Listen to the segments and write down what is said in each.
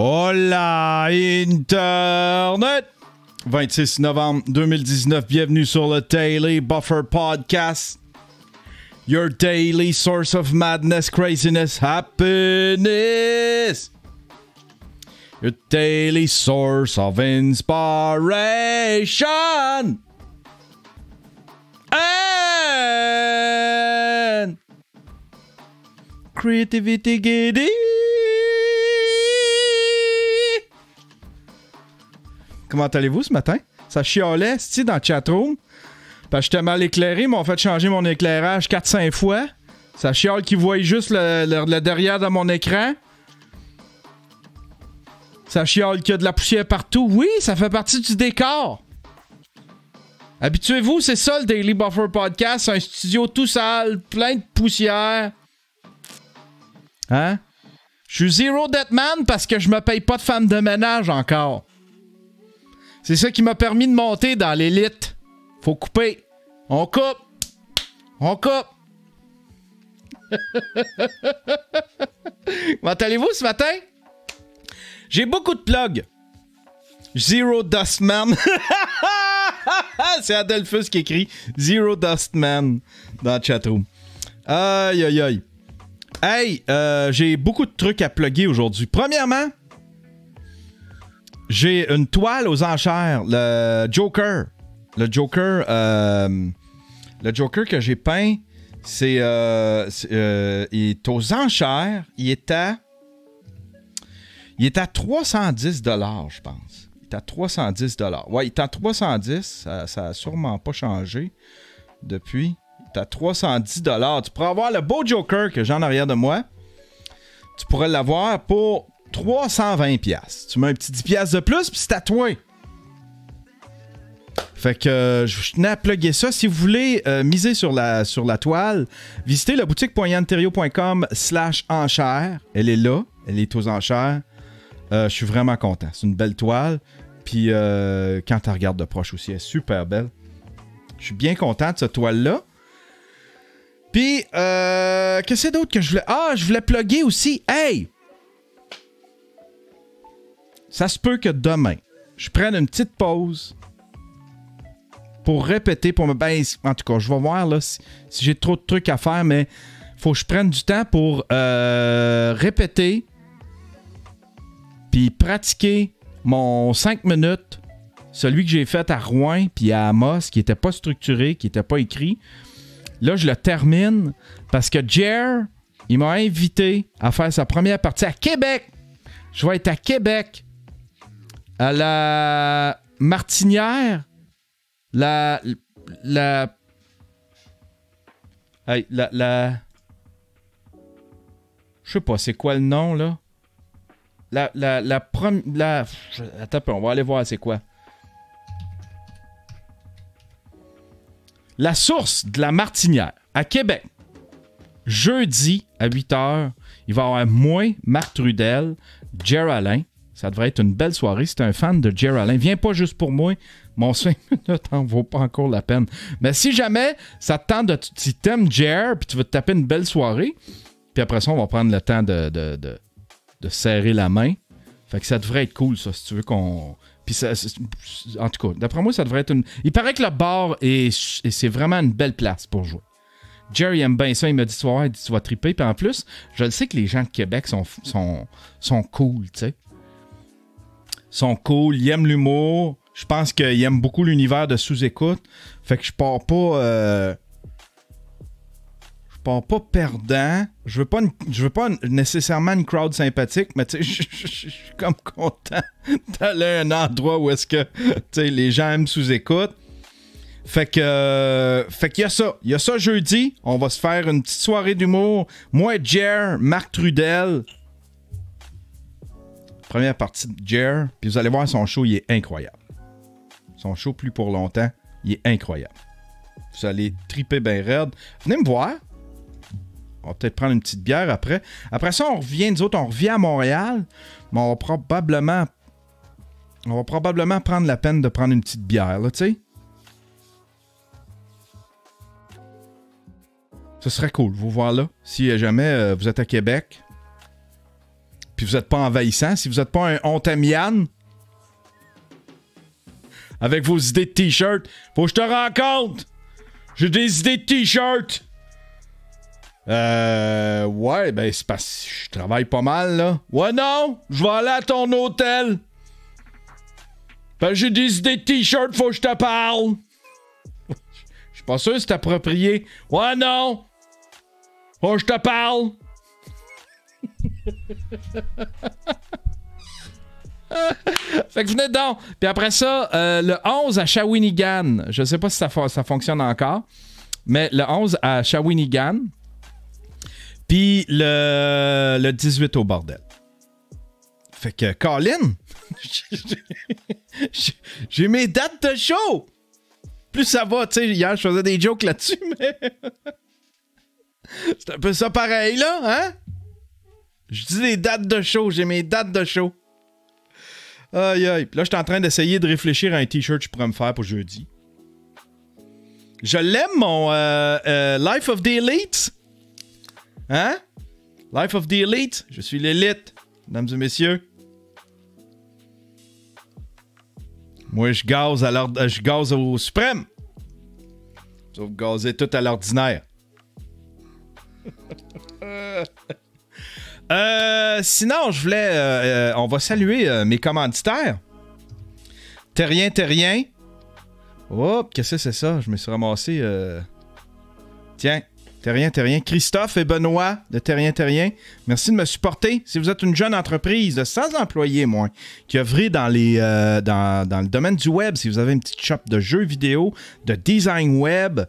Hola Internet! 26 novembre 2019, bienvenue sur le Daily Buffer Podcast. Your daily source of madness, craziness, happiness. Your daily source of inspiration. And creativity giddy. Comment allez-vous ce matin? Ça chialait, c'est-tu, dans le chatroom? Parce que j'étais mal éclairé, ils m'ont fait changer mon éclairage 4-5 fois. Ça chiale qu'ils voient juste le derrière de mon écran. Ça chiale qu'il y a de la poussière partout. Oui, ça fait partie du décor. Habituez-vous, c'est ça le Daily Buffer Podcast. C'est un studio tout sale, plein de poussière. Hein? Je suis zero debt man parce que je me paye pas de femme de ménage encore. C'est ça qui m'a permis de monter dans l'élite. Faut couper. On coupe. On coupe. Comment allez-vous ce matin? J'ai beaucoup de plugs. Zero Dust Man. C'est Adelphus qui écrit Zero Dust Man dans le chatroom. Aïe, aïe, aïe. Hey, j'ai beaucoup de trucs à plugger aujourd'hui. Premièrement, j'ai une toile aux enchères, le Joker. Le Joker que j'ai peint, il est aux enchères. Il est à 310 $, je pense. Il est à 310 $. Ouais, il est à 310. Ça a sûrement pas changé depuis. Il est à 310 $. Tu pourras avoir le beau Joker que j'ai en arrière de moi. Tu pourrais l'avoir pour 320$. Tu mets un petit 10$ de plus, puis c'est à toi. Fait que je tenais à plugger ça. Si vous voulez miser sur la toile, visitez la boutique.yanterio.com/enchères. Elle est là. Elle est aux enchères. Je suis vraiment content. C'est une belle toile. Puis quand tu regardes de proche aussi, elle est super belle. Je suis bien content de cette toile-là. Puis, qu'est-ce que c'est d'autre que je voulais... Ah, je voulais plugger aussi. Hey! Ça se peut que demain, je prenne une petite pause pour répéter, pour me... Ben, en tout cas, je vais voir là, si j'ai trop de trucs à faire, mais faut que je prenne du temps pour répéter puis pratiquer mon 5 minutes, celui que j'ai fait à Rouen puis à Amos, qui n'était pas structuré, qui n'était pas écrit. Là, je le termine parce que Jer, il m'a invité à faire sa première partie à Québec. Je vais être à Québec, à la Martinière, je sais pas, c'est quoi le nom, là? Attends un peu, on va aller voir c'est quoi. La source de la Martinière, à Québec. Jeudi, à 8h, il va y avoir moi, Marc Trudel, Jer Alain. Ça devrait être une belle soirée. Si t'es un fan de Jer Alain, viens pas juste pour moi. Mon 5 minutes en vaut pas encore la peine. Mais si jamais ça te tente si t'aimes Jer, puis tu veux te taper une belle soirée, puis après ça, on va prendre le temps de serrer la main. Fait que ça devrait être cool, ça, si tu veux qu'on... Puis ça, en tout cas, d'après moi, ça devrait être une... Il paraît que le bar, c'est vraiment une belle place pour jouer. Jerry aime bien ça, il m'a dit, tu vas triper. Puis en plus, je le sais que les gens de Québec sont cool, tu sais. Sont cool, ils aiment l'humour. Je pense qu'ils aiment beaucoup l'univers de sous-écoute. Fait que je pars pas perdant. Je veux pas nécessairement une crowd sympathique, mais tu sais, je suis comme content d'aller à un endroit où est-ce que tu sais, les gens aiment sous-écoute. Fait qu'il y a ça. Il y a ça jeudi. On va se faire une petite soirée d'humour. Moi, Jer, Marc Trudel. Première partie de Jer. Puis vous allez voir, son show, il est incroyable. Son show plus pour longtemps, il est incroyable. Vous allez triper bien raide. Venez me voir. On va peut-être prendre une petite bière après. Après ça, on revient à Montréal. Mais on va probablement prendre la peine de prendre une petite bière, là, tu sais. Ce serait cool, vous voir là. Si jamais vous êtes à Québec, puis puis vous n'êtes pas envahissant, si vous n'êtes pas un on t'aime Yann, avec vos idées de t-shirt, faut que je te rencontre! J'ai des idées de t-shirt! Ouais, ben c'est parce que je travaille pas mal, là. Ouais, non, je vais aller à ton hôtel. Ben j'ai des idées de t-shirt, faut que je te parle. Je suis pas sûr si c'est approprié. Ouais, non, faut que je te parle. Fait que venez donc. Puis après ça, le 11 à Shawinigan. Je sais pas si ça fonctionne encore, mais le 11 à Shawinigan. Puis le 18 au bordel. Fait que, Colin, j'ai mes dates de show. Plus ça va, tu sais, hier, je faisais des jokes là-dessus, mais... c'est un peu ça pareil, là, hein? Je dis les dates de show, j'ai mes dates de show. Aïe, aïe. Puis là, je suis en train d'essayer de réfléchir à un t-shirt que je pourrais me faire pour jeudi. Je l'aime, mon Life of the Elite. Hein? Life of the Elite. Je suis l'élite, mesdames et messieurs. Moi, je gaze au suprême. Sauf gazer tout à l'ordinaire. Sinon, je voulais... on va saluer mes commanditaires. Terrien. Oh, qu'est-ce que c'est ça? Je me suis ramassé... Tiens, Terrien. Christophe et Benoît de Terrien. Merci de me supporter. Si vous êtes une jeune entreprise de 100 employés, moins, qui œuvrez dans le domaine du web, si vous avez une petite shop de jeux vidéo, de design web,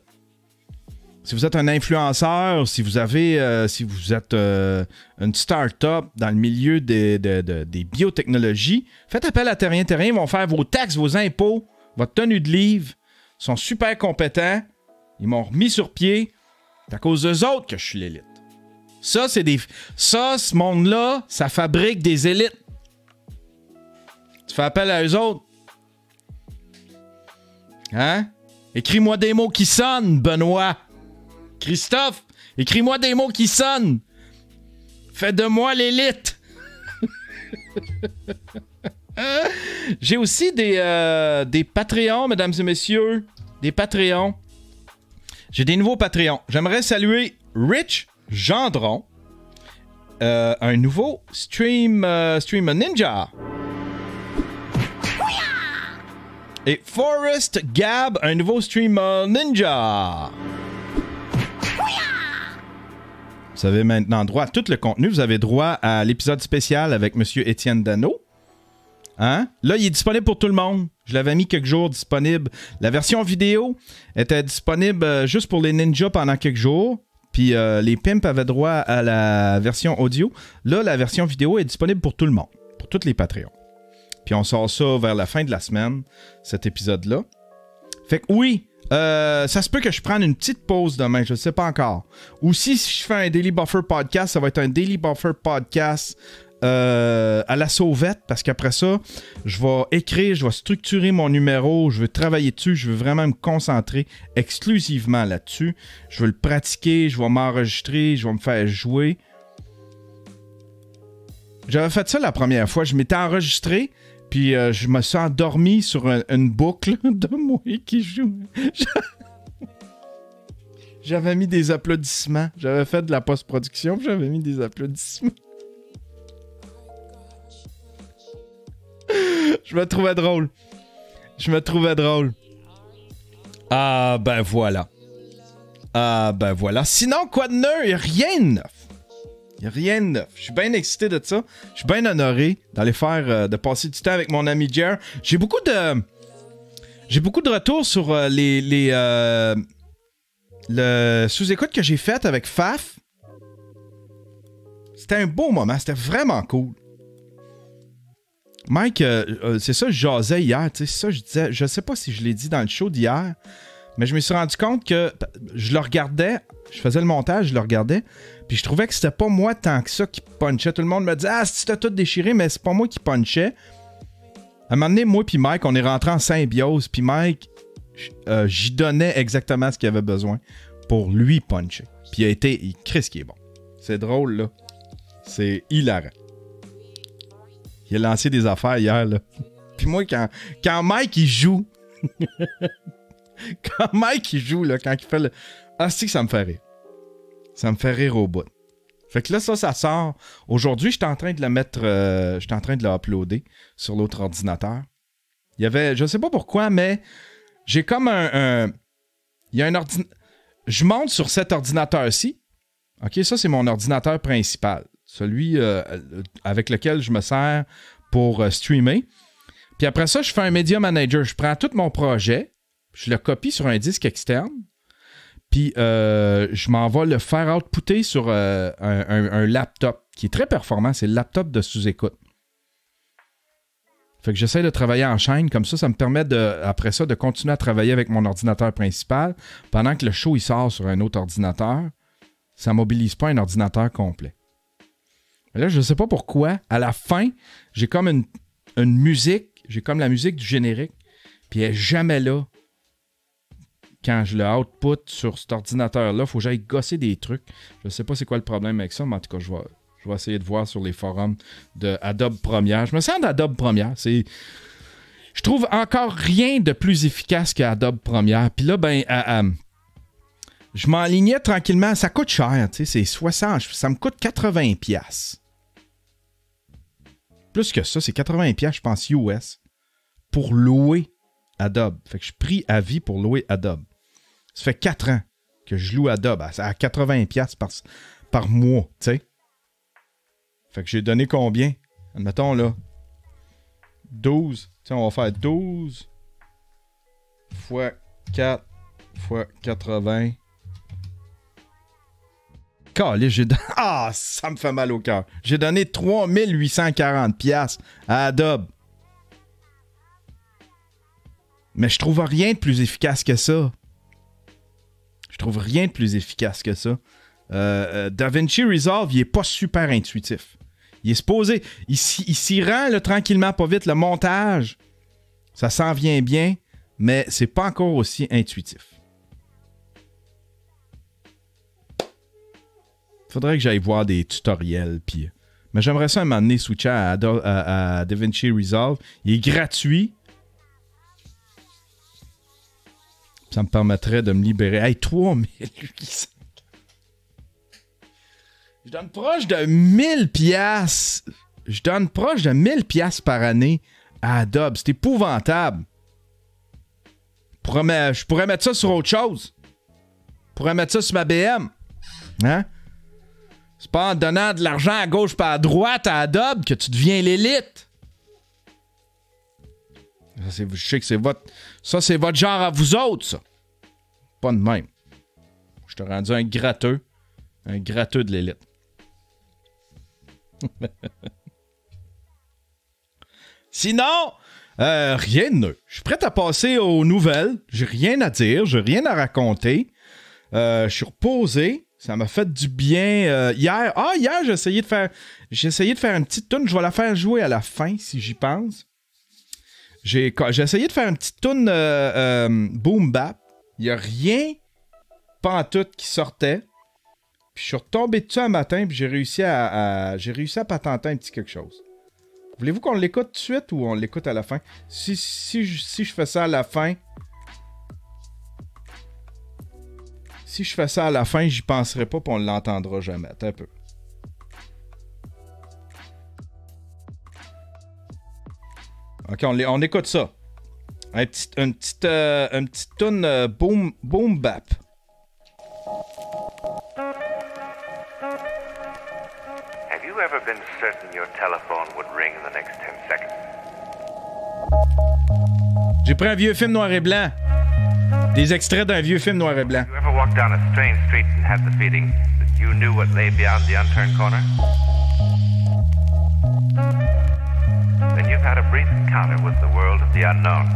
si vous êtes un influenceur, si vous êtes une start-up dans le milieu des biotechnologies, faites appel à Terrien. Ils vont faire vos taxes, vos impôts, votre tenue de livre. Ils sont super compétents. Ils m'ont remis sur pied. C'est à cause d'eux autres que je suis l'élite. Ça, ce monde-là, ça fabrique des élites. Tu fais appel à eux autres. Hein? Écris-moi des mots qui sonnent, Benoît. Christophe, écris-moi des mots qui sonnent. Fais de moi l'élite. J'ai aussi des Patreons, mesdames et messieurs. Des Patreons. J'ai des nouveaux Patreons. J'aimerais saluer Rich Gendron, un nouveau streamer ninja. Et Forrest Gab, un nouveau streamer ninja. Vous avez maintenant droit à tout le contenu. Vous avez droit à l'épisode spécial avec M. Étienne Dano. Hein? Là, il est disponible pour tout le monde. Je l'avais mis quelques jours disponible. La version vidéo était disponible juste pour les ninjas pendant quelques jours. Puis les pimps avaient droit à la version audio. Là, la version vidéo est disponible pour tout le monde. Pour tous les Patreons. Puis on sort ça vers la fin de la semaine, cet épisode-là. Fait que oui, ça se peut que je prenne une petite pause demain, je ne sais pas encore. Ou si je fais un Daily Buffer podcast, ça va être un Daily Buffer podcast à la sauvette, parce qu'après ça, je vais écrire, je vais structurer mon numéro, je veux travailler dessus, je veux vraiment me concentrer exclusivement là-dessus. Je veux le pratiquer, je vais m'enregistrer, je vais me faire jouer. J'avais fait ça la première fois, je m'étais enregistré, puis je me suis endormi sur une boucle de moi qui joue. J'avais mis des applaudissements. J'avais fait de la post-production, puis j'avais mis des applaudissements. Je me trouvais drôle. Ah, ben voilà. Sinon, quoi de neuf? Il n'y a rien de neuf. Je suis bien excité de ça. Je suis bien honoré d'aller faire, de passer du temps avec mon ami Jer. J'ai beaucoup de retours sur le sous-écoute que j'ai fait avec Faf. C'était un beau moment. C'était vraiment cool. Mike, c'est ça, je jasais hier. C'est ça, je disais. Je sais pas si je l'ai dit dans le show d'hier, mais je me suis rendu compte que je le regardais. Je faisais le montage, je le regardais. Puis je trouvais que c'était pas moi tant que ça qui punchait. Tout le monde me disait « Ah, si t'as tout déchiré, mais c'est pas moi qui punchais. » À un moment donné, moi puis Mike, on est rentrés en symbiose. Puis Mike, j'y donnais exactement ce qu'il avait besoin pour lui puncher. Puis il a été... Chris qui est bon. C'est drôle, là. C'est hilarant. Il a lancé des affaires hier, là. Puis moi, quand Mike, il joue... quand Mike, il joue, là, quand il fait le... Ah, c'est que ça me fait rire. Ça me fait rire au bout. Fait que là, ça sort. Aujourd'hui, j'étais en train de le mettre... j'étais en train de le uploader sur l'autre ordinateur. Il y avait... Je sais pas pourquoi, mais j'ai comme un... Il y a un ordinateur... Je monte sur cet ordinateur-ci. OK, ça, c'est mon ordinateur principal. Celui avec lequel je me sers pour streamer. Puis après ça, je fais un Media Manager. Je prends tout mon projet, je le copie sur un disque externe, puis je m'en vais le faire outputter sur un laptop qui est très performant. C'est le laptop de sous-écoute. Fait que j'essaie de travailler en chaîne. Comme ça me permet, après ça, de continuer à travailler avec mon ordinateur principal pendant que le show il sort sur un autre ordinateur. Ça ne mobilise pas un ordinateur complet. Mais là, je ne sais pas pourquoi. À la fin, j'ai comme une musique. J'ai comme la musique du générique. Puis elle n'est jamais là. Quand je le output sur cet ordinateur-là, il faut que j'aille gosser des trucs. Je ne sais pas c'est quoi le problème avec ça, mais en tout cas, je vais essayer de voir sur les forums de Adobe Premiere. Je me sers d'Adobe Premiere. Je trouve encore rien de plus efficace qu'Adobe Premiere. Puis là, je m'enlignais tranquillement. Ça coûte cher, tu sais, c'est 60. Ça me coûte 80$. Plus que ça, c'est 80$, je pense, US, pour louer Adobe. Fait que je prie à vie pour louer Adobe. Ça fait 4 ans que je loue Adobe à 80$ par mois, tu sais. Fait que j'ai donné combien? Admettons, là, 12. Tu sais, on va faire 12 fois 4 fois 80. Ah, ça me fait mal au cœur. J'ai donné 3840$ à Adobe. Mais je trouve rien de plus efficace que ça. DaVinci Resolve, il est pas super intuitif. Il est supposé... Il s'y rend là, tranquillement, pas vite. Le montage, ça s'en vient bien, mais c'est pas encore aussi intuitif. Faudrait que j'aille voir des tutoriels. Mais j'aimerais ça un moment donné switcher à DaVinci Resolve. Il est gratuit. Ça me permettrait de me libérer. Hey, 3800. Je donne proche de 1000$. Je donne proche de 1000$ par année à Adobe. C'est épouvantable. Je pourrais mettre ça sur autre chose. Je pourrais mettre ça sur ma BM. Hein? C'est pas en donnant de l'argent à gauche pas à droite à Adobe que tu deviens l'élite. Je sais que c'est votre genre à vous autres, ça. Pas de même. Je t'ai rendu un gratteux de l'élite. Sinon, rien de neuf. Je suis prêt à passer aux nouvelles. J'ai rien à dire, j'ai rien à raconter. Je suis reposé. Ça m'a fait du bien. Hier, j'ai essayé de faire une petite toune. Je vais la faire jouer à la fin, si j'y pense. J'ai essayé de faire une petite toune boom bap. Il n'y a rien pantoute qui sortait. Puis je suis retombé dessus un matin, puis j'ai réussi à patenter un petit quelque chose. Voulez-vous qu'on l'écoute tout de suite ou on l'écoute à la fin? Si je fais ça à la fin... Si je fais ça à la fin, j'y penserai pas, puis on l'entendra jamais. Attends un peu. OK, on écoute ça. Une petite toune boom bap. Have you ever been certain your telephone would ring in the next 10 seconds? J'ai pris un vieux film noir et blanc. Des extraits d'un vieux film noir et blanc. You ever walked down a strange street and had the feeling that you knew what lay beyond the unturned corner? Then you've had a brief encounter with the world of the unknown.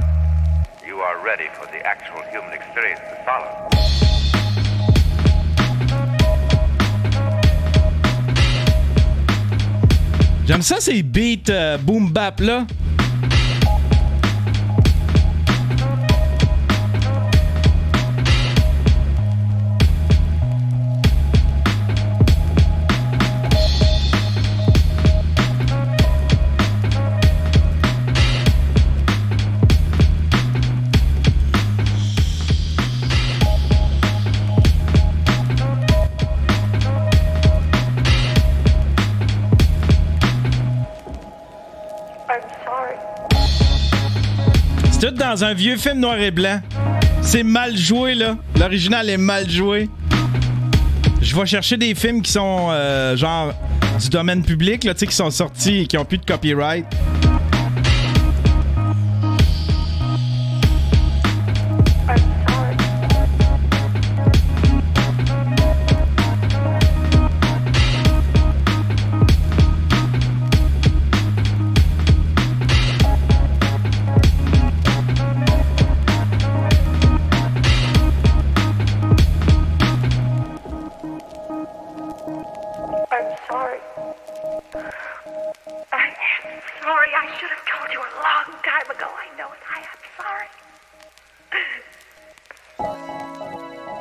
You are ready for the actual human experience to follow. J'aime ça, ces beats boom bap là. dans un vieux film noir et blanc. C'est mal joué, là. L'original est mal joué. Je vais chercher des films qui sont, genre, du domaine public, là, tu sais, qui sont sortis et qui ont plus de copyright.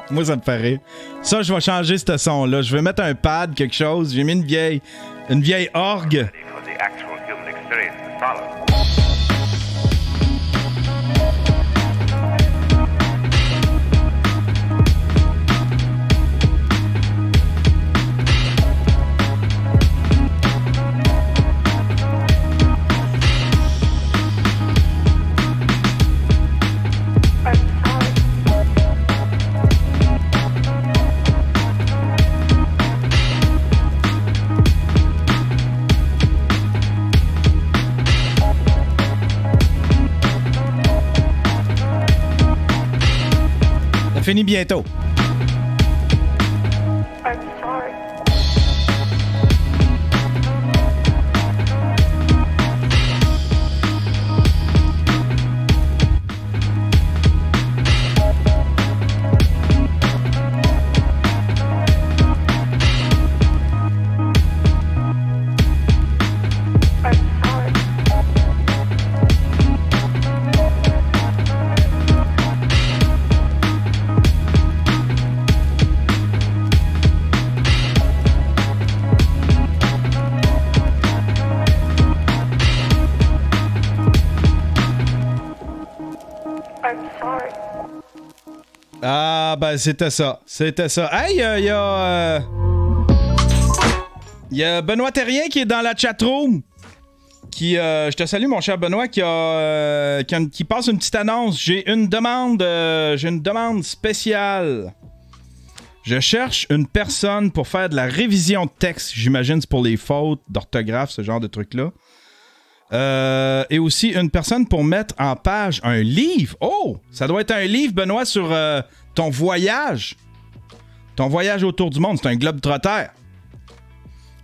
Moi, ça me fait rire. Ça, je vais changer ce son-là. Je vais mettre un pad, quelque chose. J'ai mis une vieille orgue. Fini bientôt. Ah, ben, c'était ça. C'était ça. Hey, il y a Benoît Terrien qui est dans la chatroom. Je te salue, mon cher Benoît, qui passe une petite annonce. J'ai une demande spéciale. Je cherche une personne pour faire de la révision de texte. J'imagine c'est pour les fautes d'orthographe, ce genre de trucs-là. Et aussi une personne pour mettre en page un livre. Oh! Ça doit être un livre, Benoît, sur ton voyage. Ton voyage autour du monde. C'est un globe-trotter.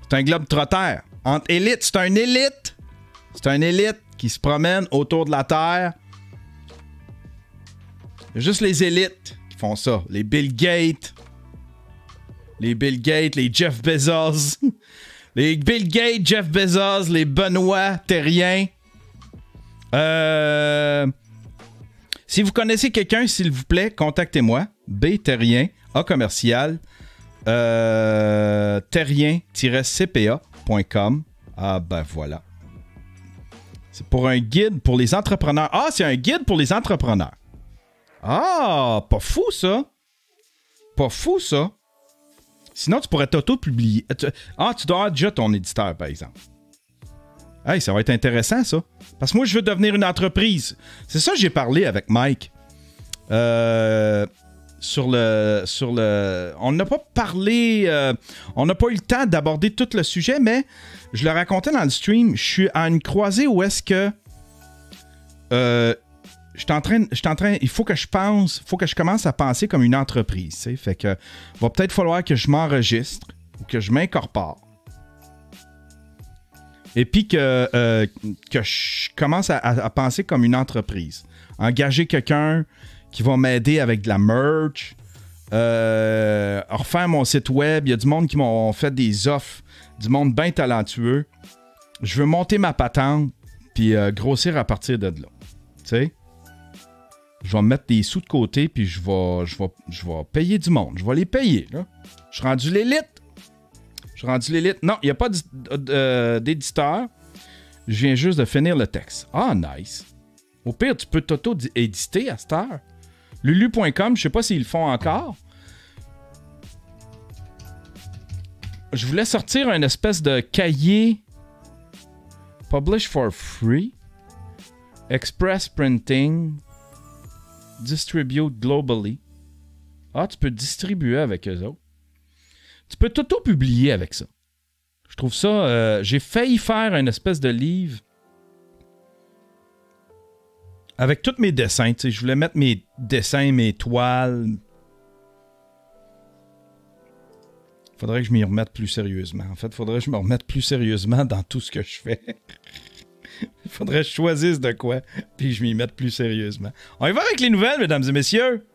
C'est un globe-trotter. Entre élites. C'est un élite. C'est un élite qui se promène autour de la Terre. Il y a juste les élites qui font ça. Les Bill Gates. Les Bill Gates, les Jeff Bezos. Les Bill Gates, Jeff Bezos, les Benoît Terrien. Si vous connaissez quelqu'un, s'il vous plaît, contactez-moi. B Terrien, A commercial, terrien-cpa.com. Ah ben voilà. C'est pour un guide pour les entrepreneurs. Ah, c'est un guide pour les entrepreneurs. Ah, pas fou ça. Pas fou ça. Sinon, tu pourrais t'auto-publier. Tu dois avoir déjà ton éditeur, par exemple. Hey, ça va être intéressant, ça. Parce que moi, je veux devenir une entreprise. C'est ça que j'ai parlé avec Mike. Sur le... On n'a pas parlé... on n'a pas eu le temps d'aborder tout le sujet, mais je le racontais dans le stream. Je suis à une croisée où est-ce que... je suis en train, il faut que je commence à penser comme une entreprise. T'sais. Fait que va peut-être falloir que je m'enregistre ou que je m'incorpore. Et puis que je commence à penser comme une entreprise. Engager quelqu'un qui va m'aider avec de la merch. Refaire mon site web. Il y a du monde qui m'ont fait des offres. Du monde bien talentueux. Je veux monter ma patente puis grossir à partir de là. Tu sais? Je vais me mettre des sous de côté, puis je vais payer du monde. Je vais les payer, là. Je suis rendu l'élite. Non, il n'y a pas d'éditeur. Je viens juste de finir le texte. Ah, nice. Au pire, tu peux t'auto-éditer à cette heure. Lulu.com, je ne sais pas s'ils le font encore. Je voulais sortir une espèce de cahier Publish for free. Express Printing. Distribute globally. Ah, tu peux distribuer avec eux autres. Tu peux t'auto-publier avec ça. Je trouve ça... j'ai failli faire une espèce de livre avec tous mes dessins. Je voulais mettre mes dessins, mes toiles. Faudrait que je m'y remette plus sérieusement. En fait, faudrait que je me remette plus sérieusement dans tout ce que je fais. Faudrait que je choisisse de quoi, puis je m'y mette plus sérieusement. On y va avec les nouvelles, mesdames et messieurs.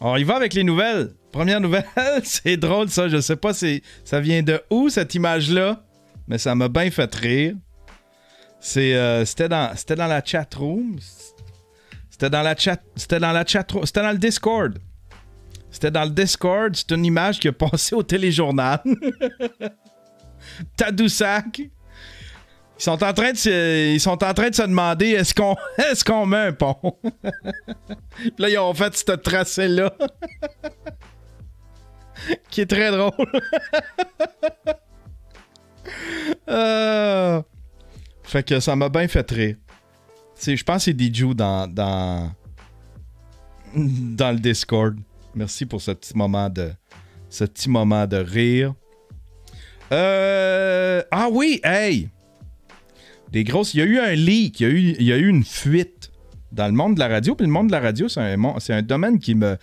On y va avec les nouvelles. Première nouvelle, c'est drôle ça, je sais pas ça vient de où cette image-là, mais ça m'a bien fait rire. C'était dans la chat room. C'était dans le Discord. C'était dans le Discord, c'est une image qui a passé au téléjournal. Tadoussac. Ils sont en train de se demander est-ce qu'on met un pont. Puis là, ils ont fait ce tracé-là. Qui est très drôle. Fait que ça m'a bien fait rire. Je pense que c'est Dijou dans le Discord. Merci pour ce petit moment de rire. Ah oui, hey! Il y a eu un leak, il y a eu une fuite dans le monde de la radio. Puis le monde de la radio, c'est un domaine qui me...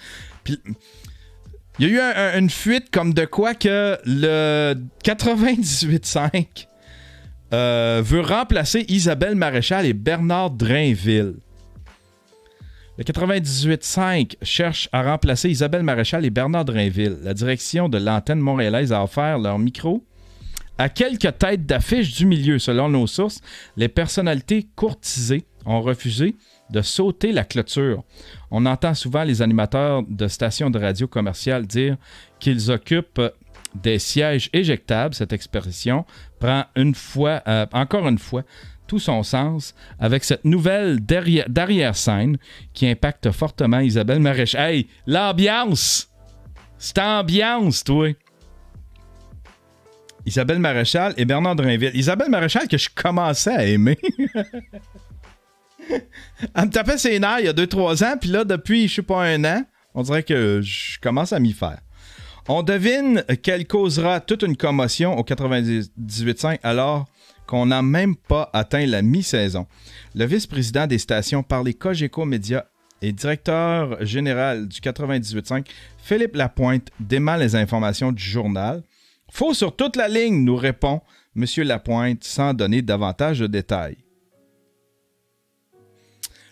Puis, il y a eu une fuite comme de quoi que le 98.5 veut remplacer Isabelle Maréchal et Bernard Drainville. Le 98.5 cherche à remplacer Isabelle Maréchal et Bernard Drainville. La direction de l'antenne montréalaise a offert leur micro à quelques têtes d'affiche du milieu. Selon nos sources, les personnalités courtisées ont refusé de sauter la clôture. On entend souvent les animateurs de stations de radio commerciales dire qu'ils occupent des sièges éjectables. Cette expression prend encore une fois tout son sens avec cette nouvelle d'arrière-scène qui impacte fortement Isabelle Maréchal. Hey, l'ambiance! C'est ambiance, toi! Isabelle Maréchal et Bernard Drainville. Isabelle Maréchal que je commençais à aimer. Elle me tapait ses nerfs il y a 2-3 ans, puis là, depuis, je sais pas, 1 an, on dirait que je commence à m'y faire. On devine qu'elle causera toute une commotion au 98.5 alors qu'on n'a même pas atteint la mi-saison. Le vice-président des stations par les Cogeco Média et directeur général du 98.5, Philippe Lapointe, dément les informations du journal. Faux sur toute la ligne, nous répond M. Lapointe sans donner davantage de détails.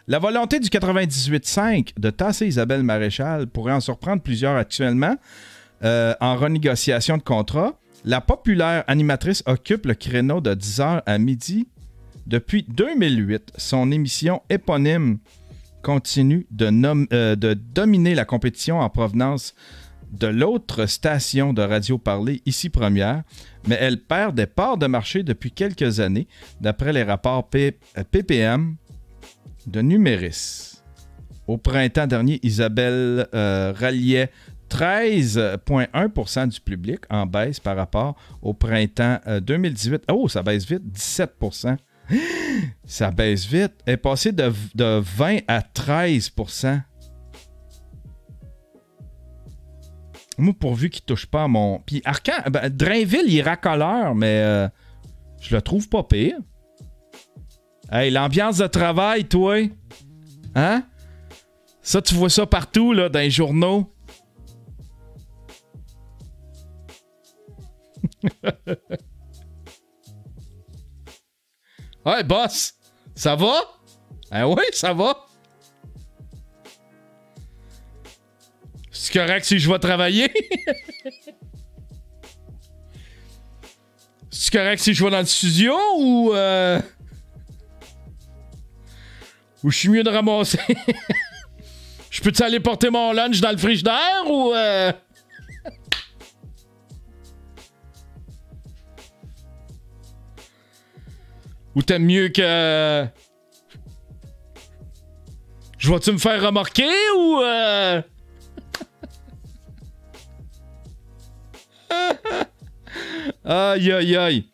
La volonté du 98.5 de tasser Isabelle Maréchal pourrait en surprendre plusieurs actuellement en renégociation de contrat. La populaire animatrice occupe le créneau de 10h à midi depuis 2008. Son émission éponyme continue de dominer la compétition en provenance de l'autre station de radio parlée, ici Première, mais elle perd des parts de marché depuis quelques années, d'après les rapports PPM de Numéris. Au printemps dernier, Isabelle ralliait 13,1% du public en baisse par rapport au printemps 2018. Oh, ça baisse vite, 17%. Ça baisse vite. Elle est passée de 20 à 13%. Moi, pourvu qu'il touche pas à mon... Puis Arcan, Drainville, il est racoleur, mais je le trouve pas pire. Hey, l'ambiance de travail, toi. Hein? Ça, tu vois ça partout, là, dans les journaux. Ouais, boss, ça va? Ah oui, ça va. C'est correct si je vais travailler? C'est correct si je vais dans le studio ou je suis mieux de ramasser? Je peux-tu aller porter mon lunch dans le frigidaire ou ou t'aimes mieux que... Je vais-tu me faire remarquer ou... Aïe, aïe, aïe.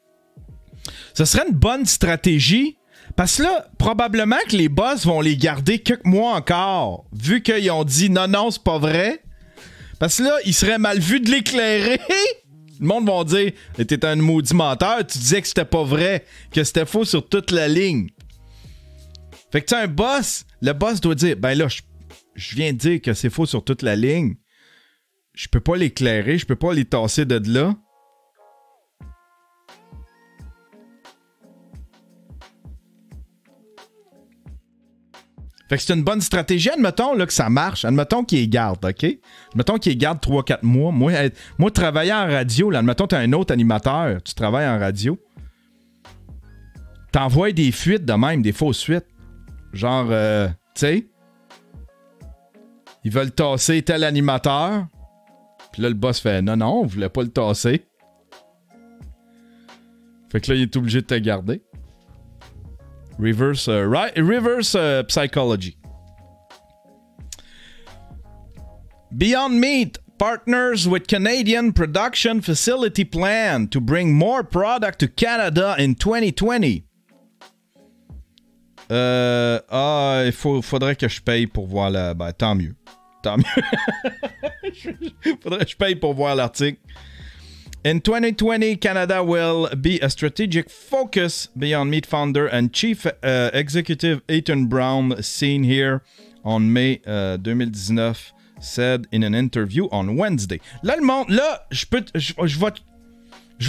Ce serait une bonne stratégie Parce que là, probablement que les boss vont les garder quelques mois encore, vu qu'ils ont dit non, c'est pas vrai. Parce que là, il serait mal vu de l'éclairer. Le monde va dire, t'es un maudit menteur, tu disais que c'était pas vrai, que c'était faux sur toute la ligne. Fait que tu sais, un boss, le boss doit dire, ben là, je viens de dire que c'est faux sur toute la ligne. Je peux pas l'éclairer, je peux pas les tasser de là. Fait que c'est une bonne stratégie. Admettons là, que ça marche. Admettons qu'il les garde, OK? Admettons qu'il les garde 3-4 mois. Moi, travailler en radio, là, admettons t'as un autre animateur, tu travailles en radio. T'envoies des fuites de même, des fausses fuites. Genre, tu sais, ils veulent tasser tel animateur. Puis là, le boss fait non, on voulait pas le tasser. Fait que là, il est obligé de te garder. Reverse psychology. Beyond Meat partners with Canadian production facility plan to bring more product to Canada in 2020. Faudrait que je paye pour voir la... Ben, tant mieux. Faudrait que je paye pour voir l'article. In 2020, Canada will be a strategic focus. Beyond Meat founder and chief executive Ethan Brown, seen here on May 2019, said in an interview on Wednesday. Là, le monde, là, je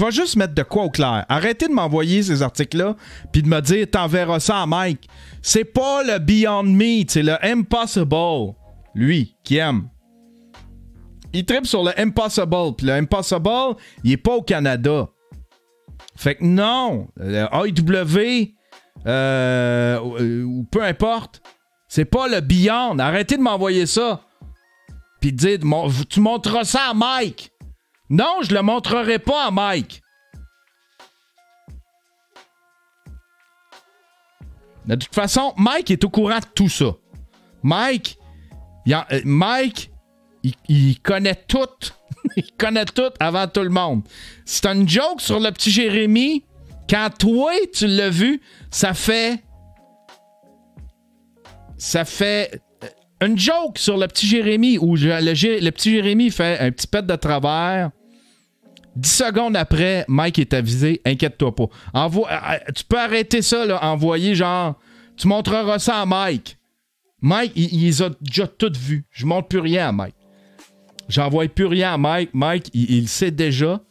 vais juste mettre de quoi au clair. Arrêtez de m'envoyer ces articles-là puis de me dire t'enverras ça à Mike. C'est pas le Beyond Meat, c'est le Impossible. Lui, qui aime. Il tripe sur le Impossible. Puis le Impossible, il est pas au Canada. Fait que non, le AEW, ou peu importe, c'est pas le Beyond. Arrêtez de m'envoyer ça. Puis de dire, tu montreras ça à Mike. Non, je le montrerai pas à Mike. De toute façon, Mike est au courant de tout ça. Mike, il connaît tout. Il connaît tout avant tout le monde. C'est une joke sur le petit Jérémy. Quand toi, tu l'as vu, ça fait une joke sur le petit Jérémy où le petit Jérémy fait un petit pet de travers. 10 secondes après, Mike est avisé. Inquiète-toi pas. Tu peux arrêter ça, là. Envoyer genre... Tu montreras ça à Mike. Mike, il les a déjà toutes vues. Je montre plus rien à Mike. J'envoie plus rien à Mike. Mike, il le sait déjà.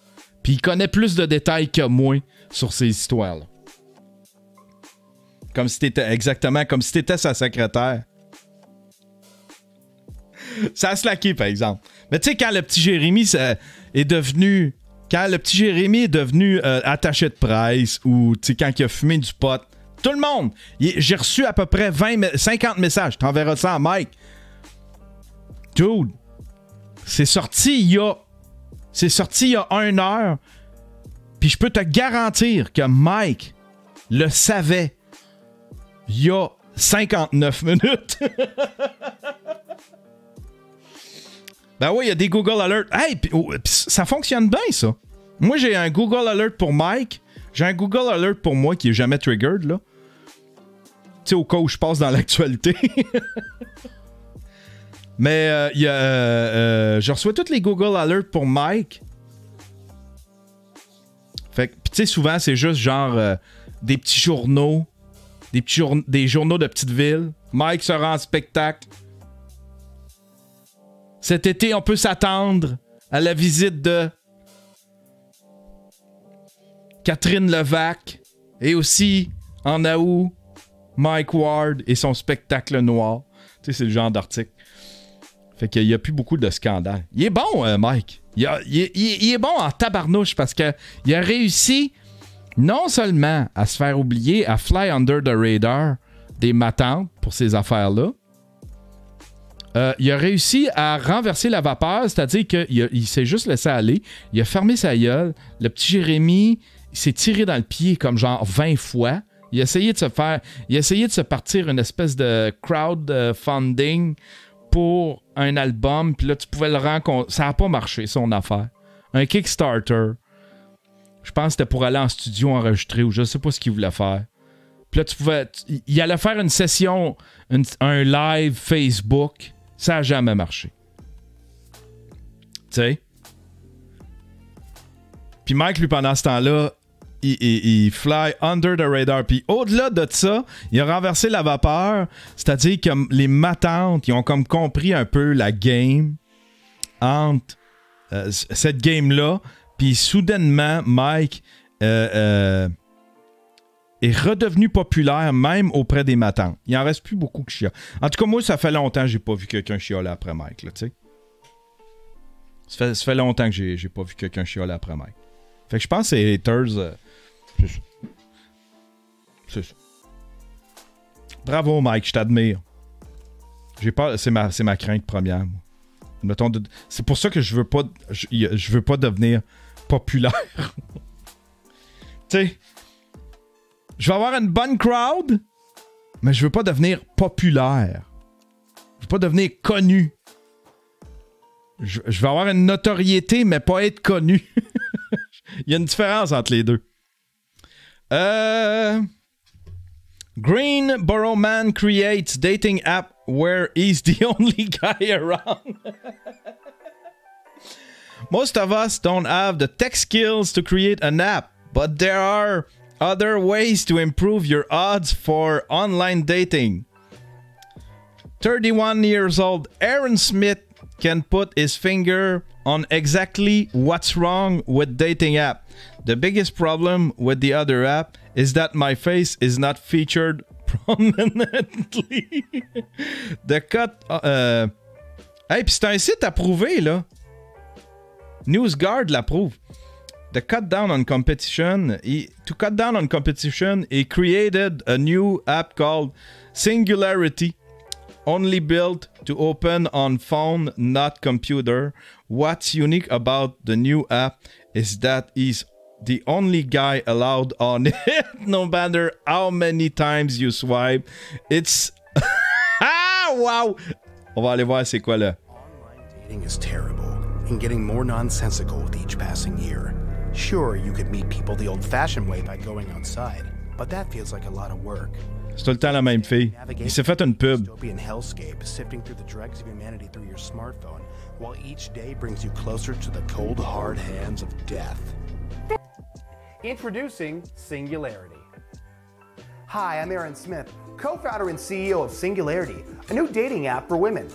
Puis il connaît plus de détails que moi sur ces histoires-là. Exactement comme si t'étais sa secrétaire. Ça a slacké, par exemple. Mais tu sais, quand le petit Jérémy est devenu attaché de presse ou quand il a fumé du pot, tout le monde, j'ai reçu à peu près 50 messages. T'enverras ça à Mike. Dude, c'est sorti il y a 1 heure. Puis je peux te garantir que Mike le savait il y a 59 minutes. Ben oui, il y a des Google Alerts. Hey, pis ça fonctionne bien, ça. Moi, j'ai un Google Alert pour Mike. J'ai un Google Alert pour moi qui est jamais triggered, là. Tu sais, au cas où je passe dans l'actualité. Mais je reçois tous les Google Alerts pour Mike. Fait que, tu sais, souvent, c'est juste genre des petits journaux. Des journaux de petite ville. Mike sera en spectacle. Cet été, on peut s'attendre à la visite de Catherine Levac et aussi, en août, Mike Ward et son spectacle noir. Tu sais, c'est le genre d'article. Fait qu'il n'y a plus beaucoup de scandales. Il est bon, Mike. Il est bon en tabarnouche parce qu'il a réussi non seulement à se faire oublier, à fly under the radar des matantes pour ces affaires-là, il a réussi à renverser la vapeur, c'est-à-dire qu'il s'est juste laissé aller. Il a fermé sa gueule. Le petit Jérémy, il s'est tiré dans le pied comme genre 20 fois. Il a essayé de se partir une espèce de crowdfunding pour un album. Puis là, tu pouvais le rencontrer. Ça n'a pas marché, son affaire. Un Kickstarter. Je pense que c'était pour aller en studio enregistrer ou je ne sais pas ce qu'il voulait faire. Puis là, il allait faire une session, un live Facebook. Ça n'a jamais marché. Tu sais? Puis Mike, lui, pendant ce temps-là, il fly under the radar. Puis au-delà de ça, il a renversé la vapeur. C'est-à-dire que les matantes, ils ont comme compris un peu la game entre cette game-là. Puis soudainement, Mike est redevenu populaire même auprès des matantes. Il en reste plus beaucoup qui chiolent. En tout cas, moi, ça fait longtemps que j'ai pas vu quelqu'un chioler après Mike, là, tu sais. Ça fait longtemps que j'ai pas vu quelqu'un chioler après Mike. Fait que je pense que c'est haters. C'est ça. C'est ça. Bravo, Mike, je t'admire. C'est ma crainte première, moi. Mettons c'est pour ça que je veux pas devenir populaire. Tu sais, je vais avoir une bonne crowd, mais je veux pas devenir populaire. Je veux pas devenir connu. Je vais avoir une notoriété, mais pas être connu. Il y a une différence entre les deux. Greenboro man creates dating app where he's the only guy around. Most of us don't have the tech skills to create an app, but there are other ways to improve your odds for online dating. 31 years old Aaron Smith can put his finger on exactly what's wrong with dating app. The biggest problem with the other app is that my face is not featured prominently. The cut... Hey, pis c'est un site approuvé, là. NewsGuard l'approuve. To cut down on competition, he created a new app called Singularity, only built to open on phone, not computer. What's unique about the new app is that he's the only guy allowed on it, no matter how many times you swipe. It's... ah, wow! On va aller voir c'est quoi là. Online dating is terrible and getting more nonsensical with each passing year. Sure, you could meet people the old-fashioned way by going outside, but that feels like a lot of work. C'est tout le temps la même fille. Il s'est fait une pub. Dystopian hellscape, sifting through the dregs of humanity through your smartphone, while each day brings you closer to the cold, hard hands of death. Introducing Singularity. Hi, I'm Aaron Smith, co-founder and CEO of Singularity, a new dating app for women.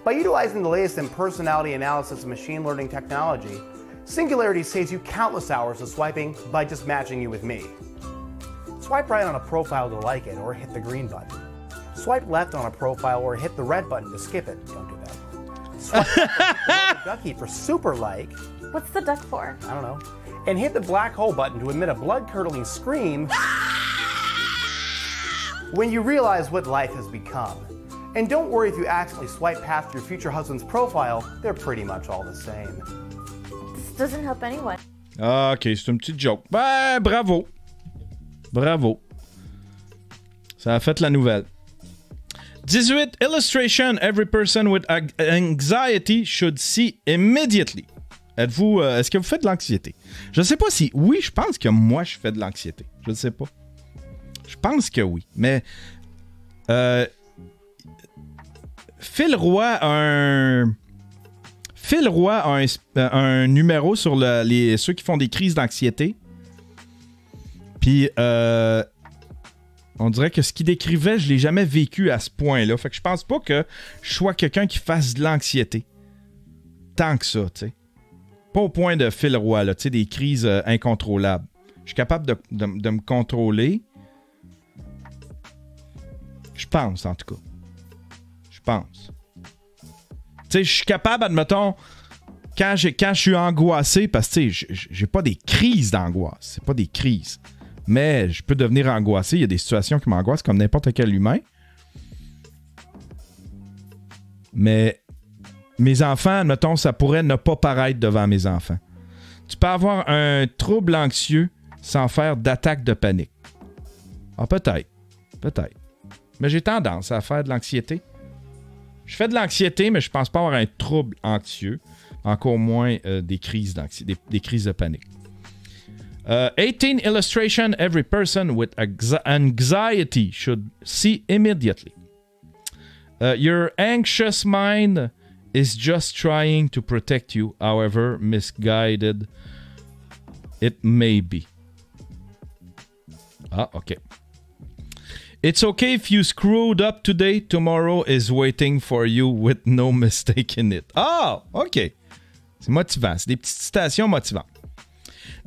By utilizing the latest in personality analysis and machine learning technology, Singularity saves you countless hours of swiping by just matching you with me. Swipe right on a profile to like it or hit the green button. Swipe left on a profile or hit the red button to skip it. Don't do that. Swipe left the ducky for super like. What's the duck for? I don't know. And hit the black hole button to emit a blood-curdling scream when you realize what life has become. And don't worry if you accidentally swipe past your future husband's profile, they're pretty much all the same. This doesn't help anyone. Ah, ok, c'est une petite joke. Ben, bravo. Bravo. Ça a fait la nouvelle. 18. Illustration every person with anxiety should see immediately. Êtes-vous, est-ce que vous faites de l'anxiété? Je ne sais pas si... Oui, je pense que moi, je fais de l'anxiété. Je ne sais pas. Je pense que oui. Mais... Phil Roy a un numéro sur ceux qui font des crises d'anxiété. Puis, on dirait que ce qu'il décrivait, je ne l'ai jamais vécu à ce point-là. Fait que je pense pas que je sois quelqu'un qui fasse de l'anxiété. Tant que ça, tu sais. Pas au point de Phil Roy, là, tu sais, des crises incontrôlables. Je suis capable de me contrôler. Je pense, en tout cas. Je pense. Tu sais, je suis capable, admettons, quand je suis angoissé, parce que, tu sais, j'ai pas des crises d'angoisse. C'est pas des crises. Mais je peux devenir angoissé. Il y a des situations qui m'angoissent comme n'importe quel humain. Mais mes enfants, admettons, ça pourrait ne pas paraître devant mes enfants. Tu peux avoir un trouble anxieux sans faire d'attaque de panique. Ah, peut-être. Peut-être. Mais j'ai tendance à faire de l'anxiété. Je fais de l'anxiété, mais je pense pas avoir un trouble anxieux. Encore moins des crises d'anxiété, des crises de panique. 18 illustration every person with anxiety should see immediately. Your anxious mind is just trying to protect you, however misguided it may be. Ah, OK. It's okay if you screwed up today. Tomorrow is waiting for you with no mistake in it. Ah, OK. C'est motivant. C'est des petites citations motivantes.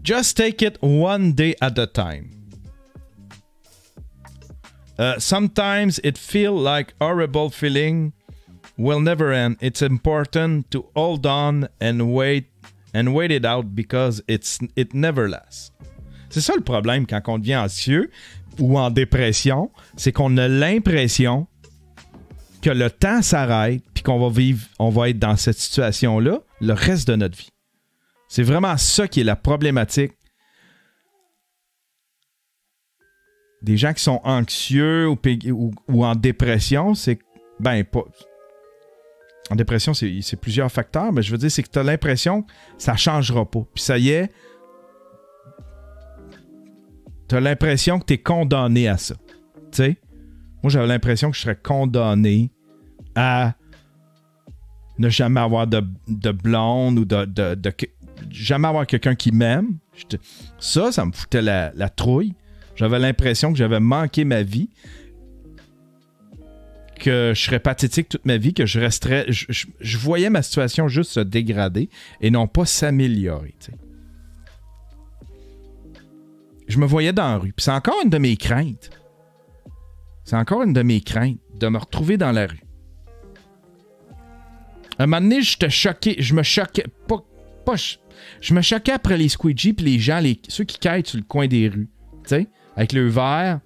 Just take it one day at a time. Sometimes it feels like horrible feeling will never end. It's important to hold on and wait it out because it never lasts. C'est ça le problème quand on devient anxieux ou en dépression, c'est qu'on a l'impression que le temps s'arrête puis qu'on va être dans cette situation-là le reste de notre vie. C'est vraiment ça qui est la problématique des gens qui sont anxieux ou en dépression. C'est pas. En dépression, c'est plusieurs facteurs, mais je veux dire, c'est que tu as l'impression que ça ne changera pas. Puis ça y est, tu as l'impression que tu es condamné à ça. Tu sais? Moi, j'avais l'impression que je serais condamné à ne jamais avoir de blonde ou de jamais avoir quelqu'un qui m'aime. Ça me foutait la trouille. J'avais l'impression que j'avais manqué ma vie, que je serais pathétique toute ma vie, que je resterais... Je voyais ma situation juste se dégrader et non pas s'améliorer. Tu sais. Je me voyais dans la rue. Puis c'est encore une de mes craintes. C'est encore une de mes craintes de me retrouver dans la rue. Un moment donné, j'étais choqué. Je me choquais. Je me choquais après les squeegees puis les gens, ceux qui quittent sur le coin des rues. Tu sais, avec le verre.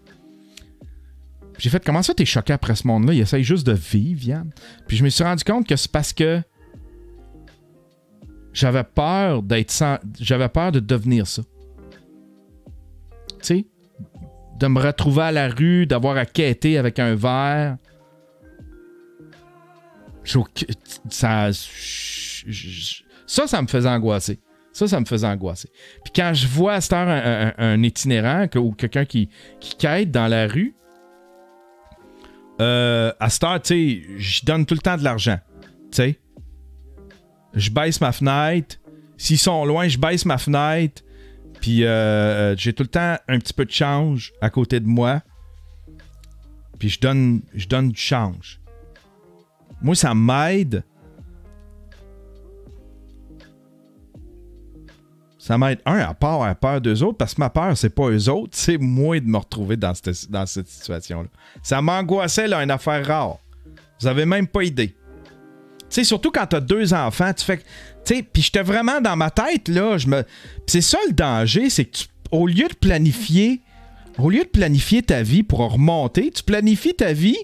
J'ai fait, comment ça t'es choqué après ce monde-là? Il essaye juste de vivre, Yann. Puis je me suis rendu compte que c'est parce que j'avais peur j'avais peur de devenir ça. Tu sais, de me retrouver à la rue, d'avoir à quêter avec un verre. Ça me faisait angoisser. Ça me faisait angoisser. Puis quand je vois à cette heure un itinérant ou quelqu'un qui quête dans la rue, à cette heure, tu sais, je donne tout le temps de l'argent. Tu sais, je baisse ma fenêtre. S'ils sont loin, je baisse ma fenêtre. Puis j'ai tout le temps un petit peu de change à côté de moi. Puis je donne du change. Moi, ça m'aide. Ça m'aide, à pas avoir peur d'eux autres, parce que ma peur, c'est pas eux autres, c'est moi de me retrouver dans cette situation-là. Ça m'angoissait, là, une affaire rare. Vous avez même pas idée. Tu sais, surtout quand t'as 2 enfants, tu fais... Tu sais, puis j'étais vraiment dans ma tête, là, c'est ça le danger, c'est que au lieu de planifier ta vie pour remonter, tu planifies ta vie,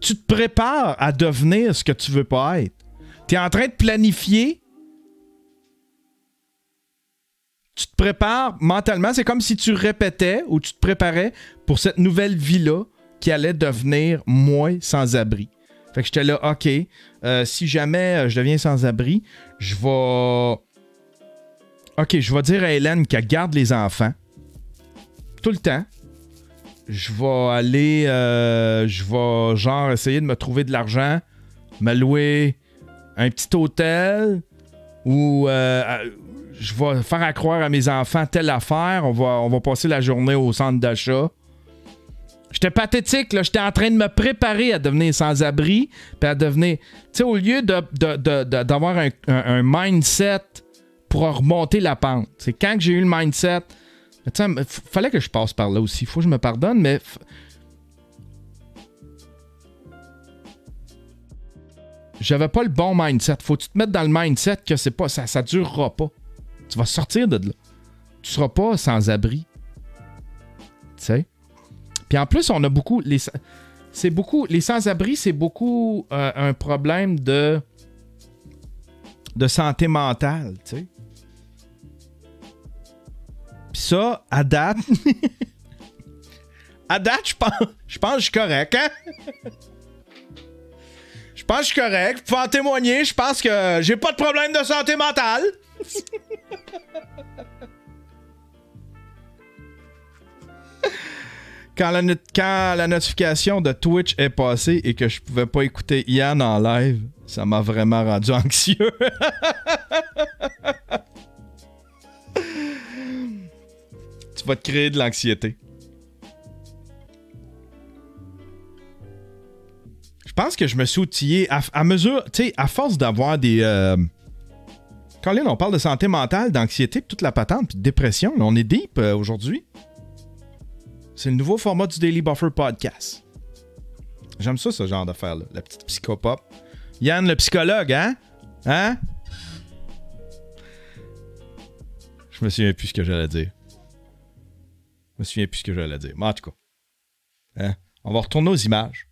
tu te prépares à devenir ce que tu veux pas être. T'es en train de planifier. Tu te prépares mentalement, c'est comme si tu répétais ou tu te préparais pour cette nouvelle vie-là qui allait devenir moins sans-abri. Fait que j'étais là, OK, si jamais je deviens sans-abri, je vais dire à Hélène qu'elle garde les enfants tout le temps. Je vais genre essayer de me trouver de l'argent, me louer un petit hôtel ou... je vais faire croire à mes enfants telle affaire. On va passer la journée au centre d'achat. J'étais pathétique, là. J'étais en train de me préparer à devenir sans-abri. Puis à devenir... Tu sais, au lieu d'avoir un mindset pour remonter la pente. C'est quand que j'ai eu le mindset... Tu sais, fallait que je passe par là aussi. Faut que je me pardonne, mais... J'avais pas le bon mindset. Faut que tu te mettes dans le mindset que c'est pas... Ça durera pas. Tu vas sortir de là. Tu seras pas sans-abri. Tu sais? Puis en plus, on a beaucoup... Les sans-abri, c'est beaucoup un problème de santé mentale, tu sais. Puis ça, à date... à date, je pense que je suis correct, hein? Je pense que je suis correct. Vous pouvez en témoigner. Je pense que j'ai pas de problème de santé mentale. quand la notification de Twitch est passée et que je pouvais pas écouter Yann en live, ça m'a vraiment rendu anxieux. Tu vas te créer de l'anxiété. Je pense que je me suis outillé à mesure, tu sais, à force d'avoir des... Colin, on parle de santé mentale, d'anxiété, puis toute la patente, puis de dépression. Là, on est deep aujourd'hui. C'est le nouveau format du Daily Buffer Podcast. J'aime ça, ce genre d'affaire-là. La petite psychopop. Yann, le psychologue, hein? Hein? Je me souviens plus ce que j'allais dire. Mais en tout cas. Hein? On va retourner aux images.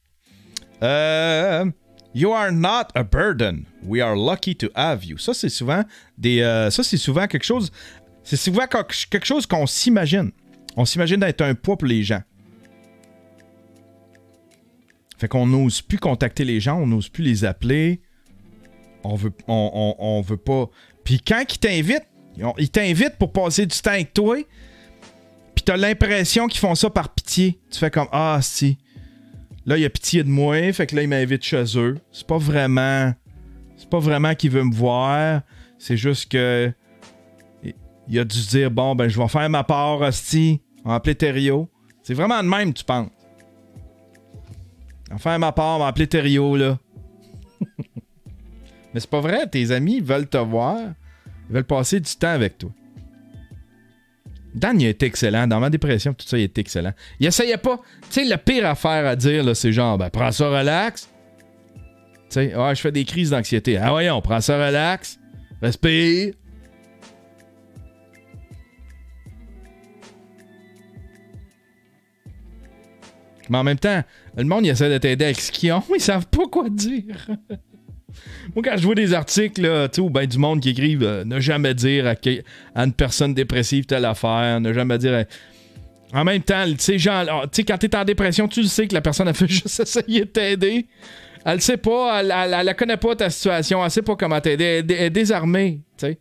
You are not a burden. We are lucky to have you. Ça, c'est souvent quelque chose... C'est souvent quelque chose qu'on s'imagine. On s'imagine d'être un poids pour les gens. Fait qu'on n'ose plus contacter les gens, on n'ose plus les appeler. On veut pas. Puis quand ils t'invitent pour passer du temps avec toi, puis t'as l'impression qu'ils font ça par pitié. Tu fais comme, ah si. Là, il a pitié de moi, fait que là, il m'invite chez eux. C'est pas vraiment qu'il veut me voir. C'est juste que il a dû se dire, bon, ben, je vais faire ma part, hostie. On va appeler Thériault. C'est vraiment de même, tu penses. On va faire ma part, on va appeler Thériault, là. Mais c'est pas vrai, tes amis veulent te voir. Ils veulent passer du temps avec toi. Dan, il a été excellent. Dans ma dépression, tout ça, il a été excellent. Il essayait pas. Tu sais, la pire affaire à dire, là, c'est genre, ben, prends ça relax. Tu sais, je fais des crises d'anxiété. Ah, voyons, prends ça relax. Respire. Mais en même temps, le monde, il essaie de t'aider avec ce qu'ils ont. Ils savent pas quoi dire. Moi, quand je vois des articles, là, ou ben du monde qui écrivent ne jamais dire à une personne dépressive telle affaire, ne jamais dire... En même temps, tu sais, quand t'es en dépression, tu le sais que la personne a fait juste essayer de t'aider. Elle sait pas, elle connaît pas ta situation, elle sait pas comment t'aider, elle est désarmée, tu sais.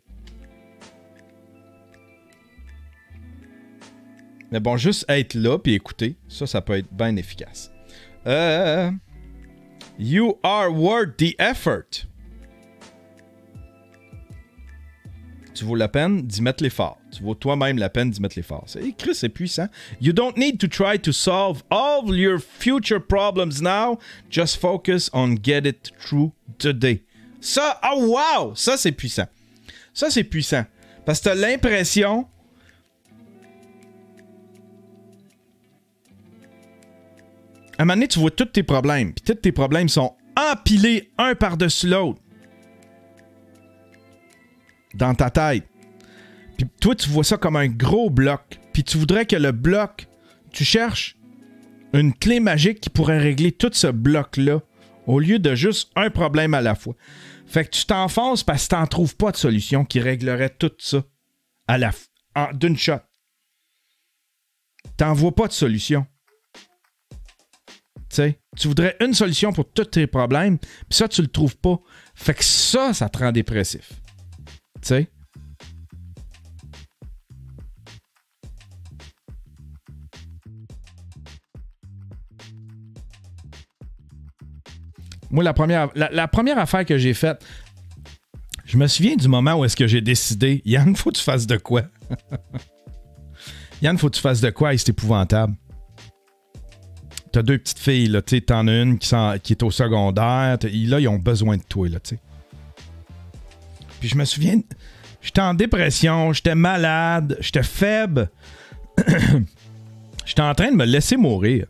Mais bon, juste être là puis écouter, ça peut être bien efficace. You are worth the effort. Tu vaux la peine d'y mettre l'effort. Tu vaux toi-même la peine d'y mettre l'effort. Chris, c'est puissant. You don't need to try to solve all your future problems now. Just focus on get it through today. Ça, oh wow! Ça, c'est puissant. Ça, c'est puissant. Parce que t'as l'impression... À un moment donné, tu vois tous tes problèmes. Puis tous tes problèmes sont empilés un par-dessus l'autre. Dans ta tête. Puis toi, tu vois ça comme un gros bloc. Puis tu voudrais que le bloc... Tu cherches une clé magique qui pourrait régler tout ce bloc-là. Au lieu de juste un problème à la fois. Fait que tu t'enfonces parce que tu n'en trouves pas de solution qui réglerait tout ça d'une shot. T'en vois pas de solution. T'sais, tu voudrais une solution pour tous tes problèmes, puis ça, tu le trouves pas. Fait que ça te rend dépressif. Tu sais? Moi, la première affaire que j'ai faite, je me souviens du moment où est-ce que j'ai décidé, Yann, faut que tu fasses de quoi? Yann, faut que tu fasses de quoi? C'est épouvantable. T'as deux petites filles, là, tu sais, t'en as une qui est au secondaire, là, ils ont besoin de toi, là, tu sais. Puis je me souviens, j'étais en dépression, j'étais malade, j'étais faible. J'étais en train de me laisser mourir.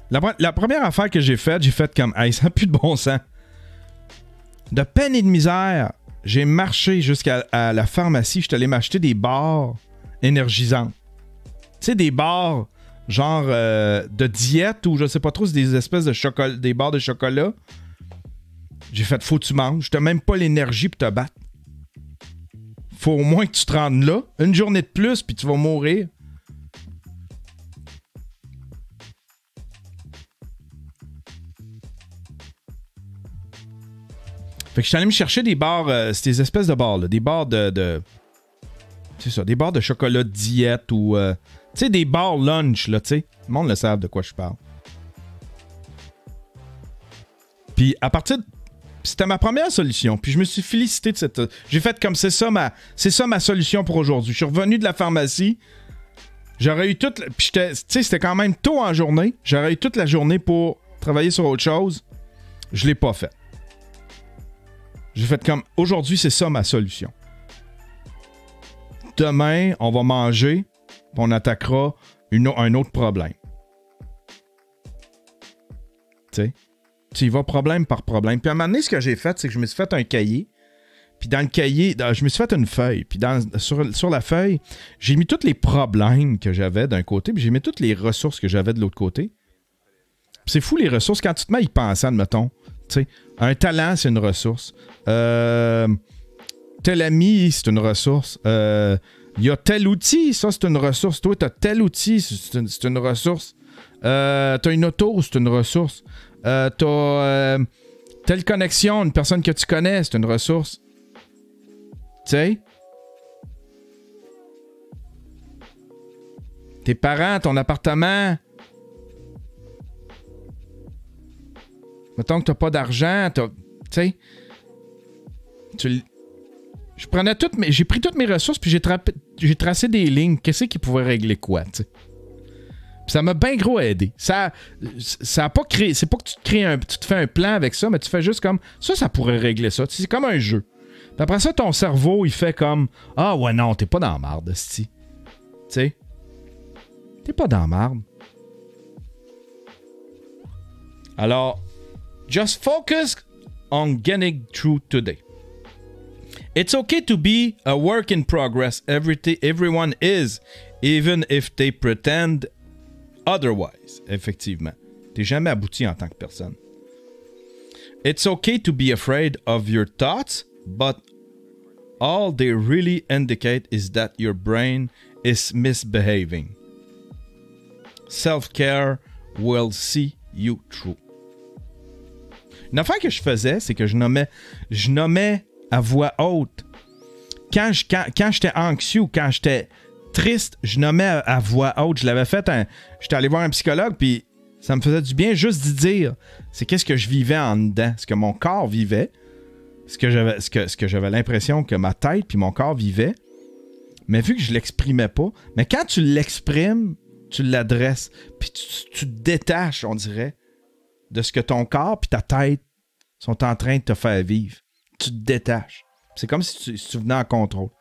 La première affaire que j'ai faite comme, hey, ça n'a plus de bon sens. De peine et de misère, j'ai marché jusqu'à la pharmacie, je suis allé m'acheter des barres énergisantes. Tu sais, des barres... genre de diète ou je sais pas trop, c'est des espèces de chocolat, des barres de chocolat. J'ai fait, faut que tu manges. T'as même pas l'énergie pour te battre. Faut au moins que tu te rendes là. Une journée de plus, puis tu vas mourir. Fait que je suis allé me chercher des barres, c'est des espèces de barres, là, des barres de c'est ça, des barres de chocolat de diète ou... sais, des bars lunch, là, tu sais. Le monde le savent de quoi je parle. Puis à partir de... C'était ma première solution. Puis je me suis félicité de cette... J'ai fait comme c'est ça ma solution pour aujourd'hui. Je suis revenu de la pharmacie. J'aurais eu toute... Puis tu sais, c'était quand même tôt en journée. J'aurais eu toute la journée pour travailler sur autre chose. Je l'ai pas fait. J'ai fait comme... Aujourd'hui, c'est ça ma solution. Demain, on va manger. Puis on attaquera un autre problème. Tu sais? Tu y vas problème par problème. Puis à un moment donné, ce que j'ai fait, c'est que je me suis fait un cahier. Puis dans le cahier, je me suis fait une feuille. Puis sur la feuille, j'ai mis tous les problèmes que j'avais d'un côté. Puis j'ai mis toutes les ressources que j'avais de l'autre côté. Puis c'est fou les ressources. Quand tu te mets à y penser, admettons. Tu sais, un talent, c'est une ressource. Tel ami, c'est une ressource. Il y a tel outil, ça, c'est une ressource. Toi, tu as tel outil, c'est une ressource. Tu as une auto, c'est une ressource. T'as telle connexion, une personne que tu connais, c'est une ressource. Tu sais? Tes parents, ton appartement. Mettons que t'as pas d'argent, tu sais? Je prenais j'ai pris toutes mes ressources puis j'ai tracé des lignes. Qu'est-ce qui pouvait régler quoi, tu sais? Puis ça m'a bien gros aidé. Ça a pas créé... C'est pas que tu te fais un plan avec ça, mais tu fais juste comme... Ça pourrait régler ça. C'est comme un jeu. Puis après ça, ton cerveau, il fait comme... Ah ouais, non, t'es pas dans la marde, esti. Tu sais? T'es pas dans la marde. Alors, just focus on getting through today. It's okay to be a work in progress. Everyone is, even if they pretend... Otherwise, effectivement. T'es jamais abouti en tant que personne. It's okay to be afraid of your thoughts, but all they really indicate is that your brain is misbehaving. Self-care will see you through. Une affaire que je faisais, c'est que je nommais à voix haute. Quand j'étais anxieux ou quand j'étais triste, je nommais à voix haute. Je l'avais fait, j'étais allé voir un psychologue, puis ça me faisait du bien juste d'y dire. C'est qu'est-ce que je vivais en dedans, ce que mon corps vivait, ce que j'avais l'impression que ma tête puis mon corps vivaient. Mais vu que je l'exprimais pas, mais quand tu l'exprimes, tu l'adresses, puis tu te détaches, on dirait, de ce que ton corps puis ta tête sont en train de te faire vivre. Tu te détaches. C'est comme si tu venais en contrôle.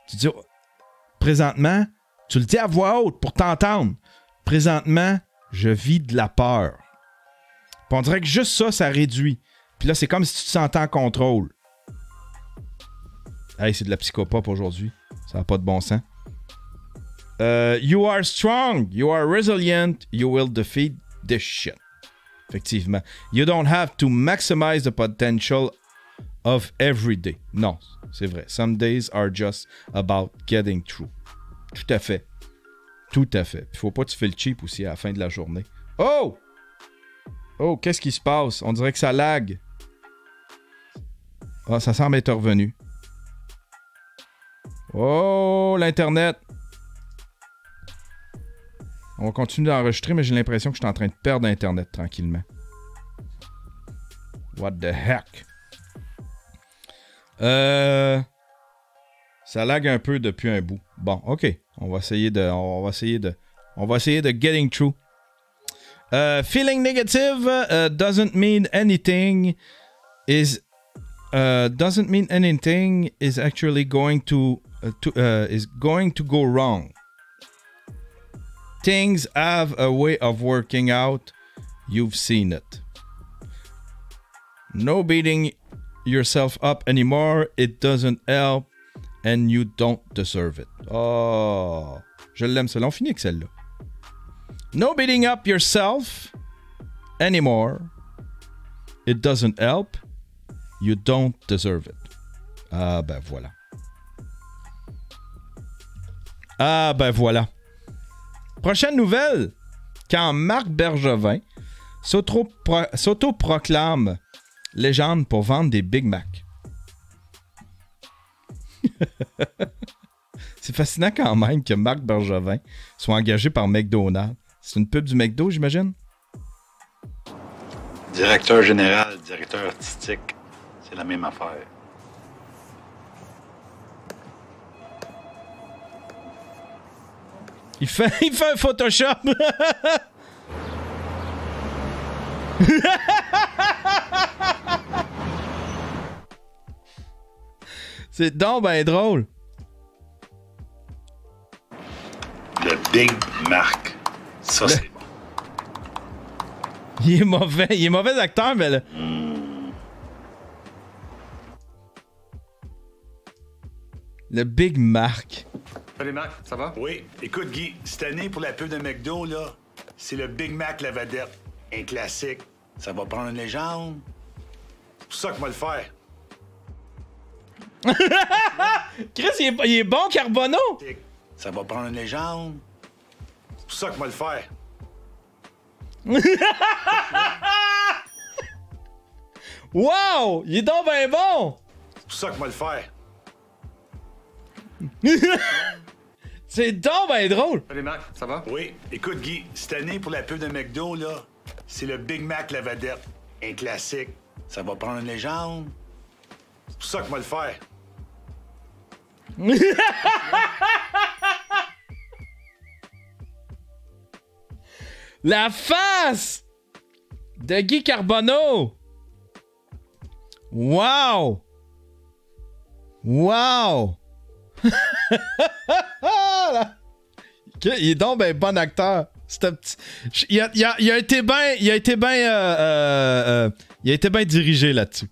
Tu dis... Présentement, tu le dis à voix haute pour t'entendre. Présentement, je vis de la peur. Puis on dirait que juste ça réduit. Puis là, c'est comme si tu te sentais en contrôle. Hey, c'est de la psychopop aujourd'hui. Ça n'a pas de bon sens. You are strong. You are resilient. You will defeat this shit. Effectivement. You don't have to maximize the potential of every day. Non, c'est vrai. Some days are just about getting through. Tout à fait. Tout à fait. Il faut pas que tu fais le cheap aussi à la fin de la journée. Oh! Oh, qu'est-ce qui se passe? On dirait que ça lag. Ah, ça semble être revenu. Oh, l'Internet. On va continuer d'enregistrer, mais j'ai l'impression que je suis en train de perdre Internet tranquillement. What the heck? Ça lag un peu depuis un bout. Bon, ok. On va essayer de getting through. Feeling negative doesn't mean anything is actually going to go wrong. Things have a way of working out. You've seen it. No beating yourself up anymore. It doesn't help and you don't deserve it. Oh, je l'aime celle-là. On finit avec celle-là. No beating up yourself anymore. It doesn't help. You don't deserve it. Ah ben voilà. Ah ben voilà. Prochaine nouvelle. Quand Marc Bergevin s'autoproclame légende pour vendre des Big Mac. C'est fascinant quand même que Marc Bergevin soit engagé par McDonald's. C'est une pub du McDo, j'imagine? Directeur général, directeur artistique, c'est la même affaire. Il fait un Photoshop! C'est donc ben drôle. Le Big Marc. Ça, c'est bon. Il est mauvais. Il est mauvais acteur, mais là... Le Big Marc. Salut Marc, ça va? Oui. Écoute, Guy, cette année, pour la pub de McDo, là, c'est le Big Mac la vedette. Un classique. Ça va prendre une légende. C'est pour ça que moi le faire. Chris, il est bon, Carbonneau! Ça va prendre une légende. C'est pour ça que moi le faire. Wow! Il est donc ben bon! C'est pour ça que moi le faire. C'est donc ben drôle! Salut Marc, ça va? Oui. Écoute, Guy, cette année, pour la pub de McDo, là, c'est le Big Mac la vedette. Un classique. Ça va prendre une légende. C'est pour ça que moi le faire. La face de Guy Carbonneau! Wow! Wow! Il est donc ben bon acteur. Il a été bien dirigé là-dessus.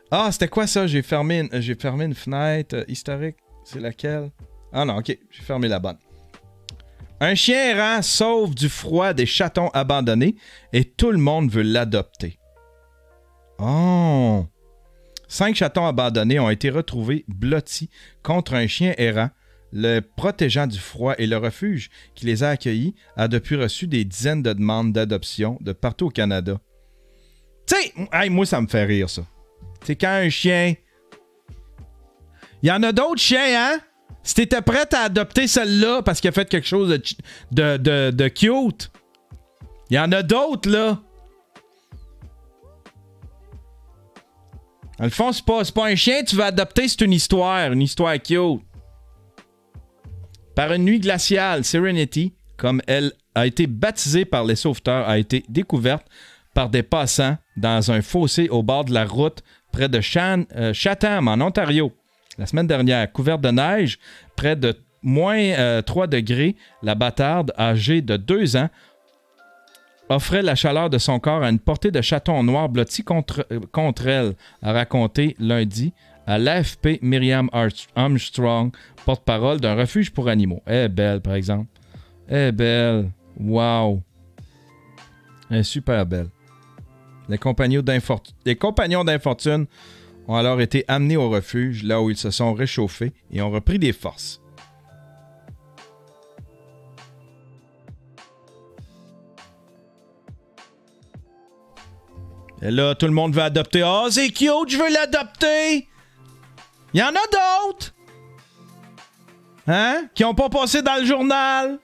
Ah, c'était quoi ça? J'ai fermé une fenêtre historique. C'est laquelle? Ah non, ok. J'ai fermé la bonne. Un chien errant sauve du froid des chatons abandonnés et tout le monde veut l'adopter. Oh! 5 chatons abandonnés ont été retrouvés blottis contre un chien errant, le protégeant du froid, et le refuge qui les a accueillis a depuis reçu des dizaines de demandes d'adoption de partout au Canada. Tu sais, hey, moi ça me fait rire ça. C'est quand un chien... Il y en a d'autres chiens, hein? Si t'étais prête à adopter celle-là parce qu'il a fait quelque chose de cute, il y en a d'autres, là. Dans le fond, c'est pas un chien que tu veux adopter, c'est une histoire cute. Par une nuit glaciale, Serenity, comme elle a été baptisée par les sauveteurs, a été découverte par des passants dans un fossé au bord de la route près de Chatham, en Ontario. La semaine dernière, couverte de neige, près de moins 3 degrés, la bâtarde, âgée de 2 ans, offrait la chaleur de son corps à une portée de chatons noirs blottis contre elle, a raconté lundi à l'AFP Myriam Armstrong, porte-parole d'un refuge pour animaux. Elle est belle, par exemple. Elle est belle. Wow. Elle est super belle. Les compagnons d'infortune ont alors été amenés au refuge, là où ils se sont réchauffés et ont repris des forces. Et là, tout le monde veut adopter. Oh, c'est cute, je veux l'adopter! Il y en a d'autres! Hein? Qui n'ont pas passé dans le journal.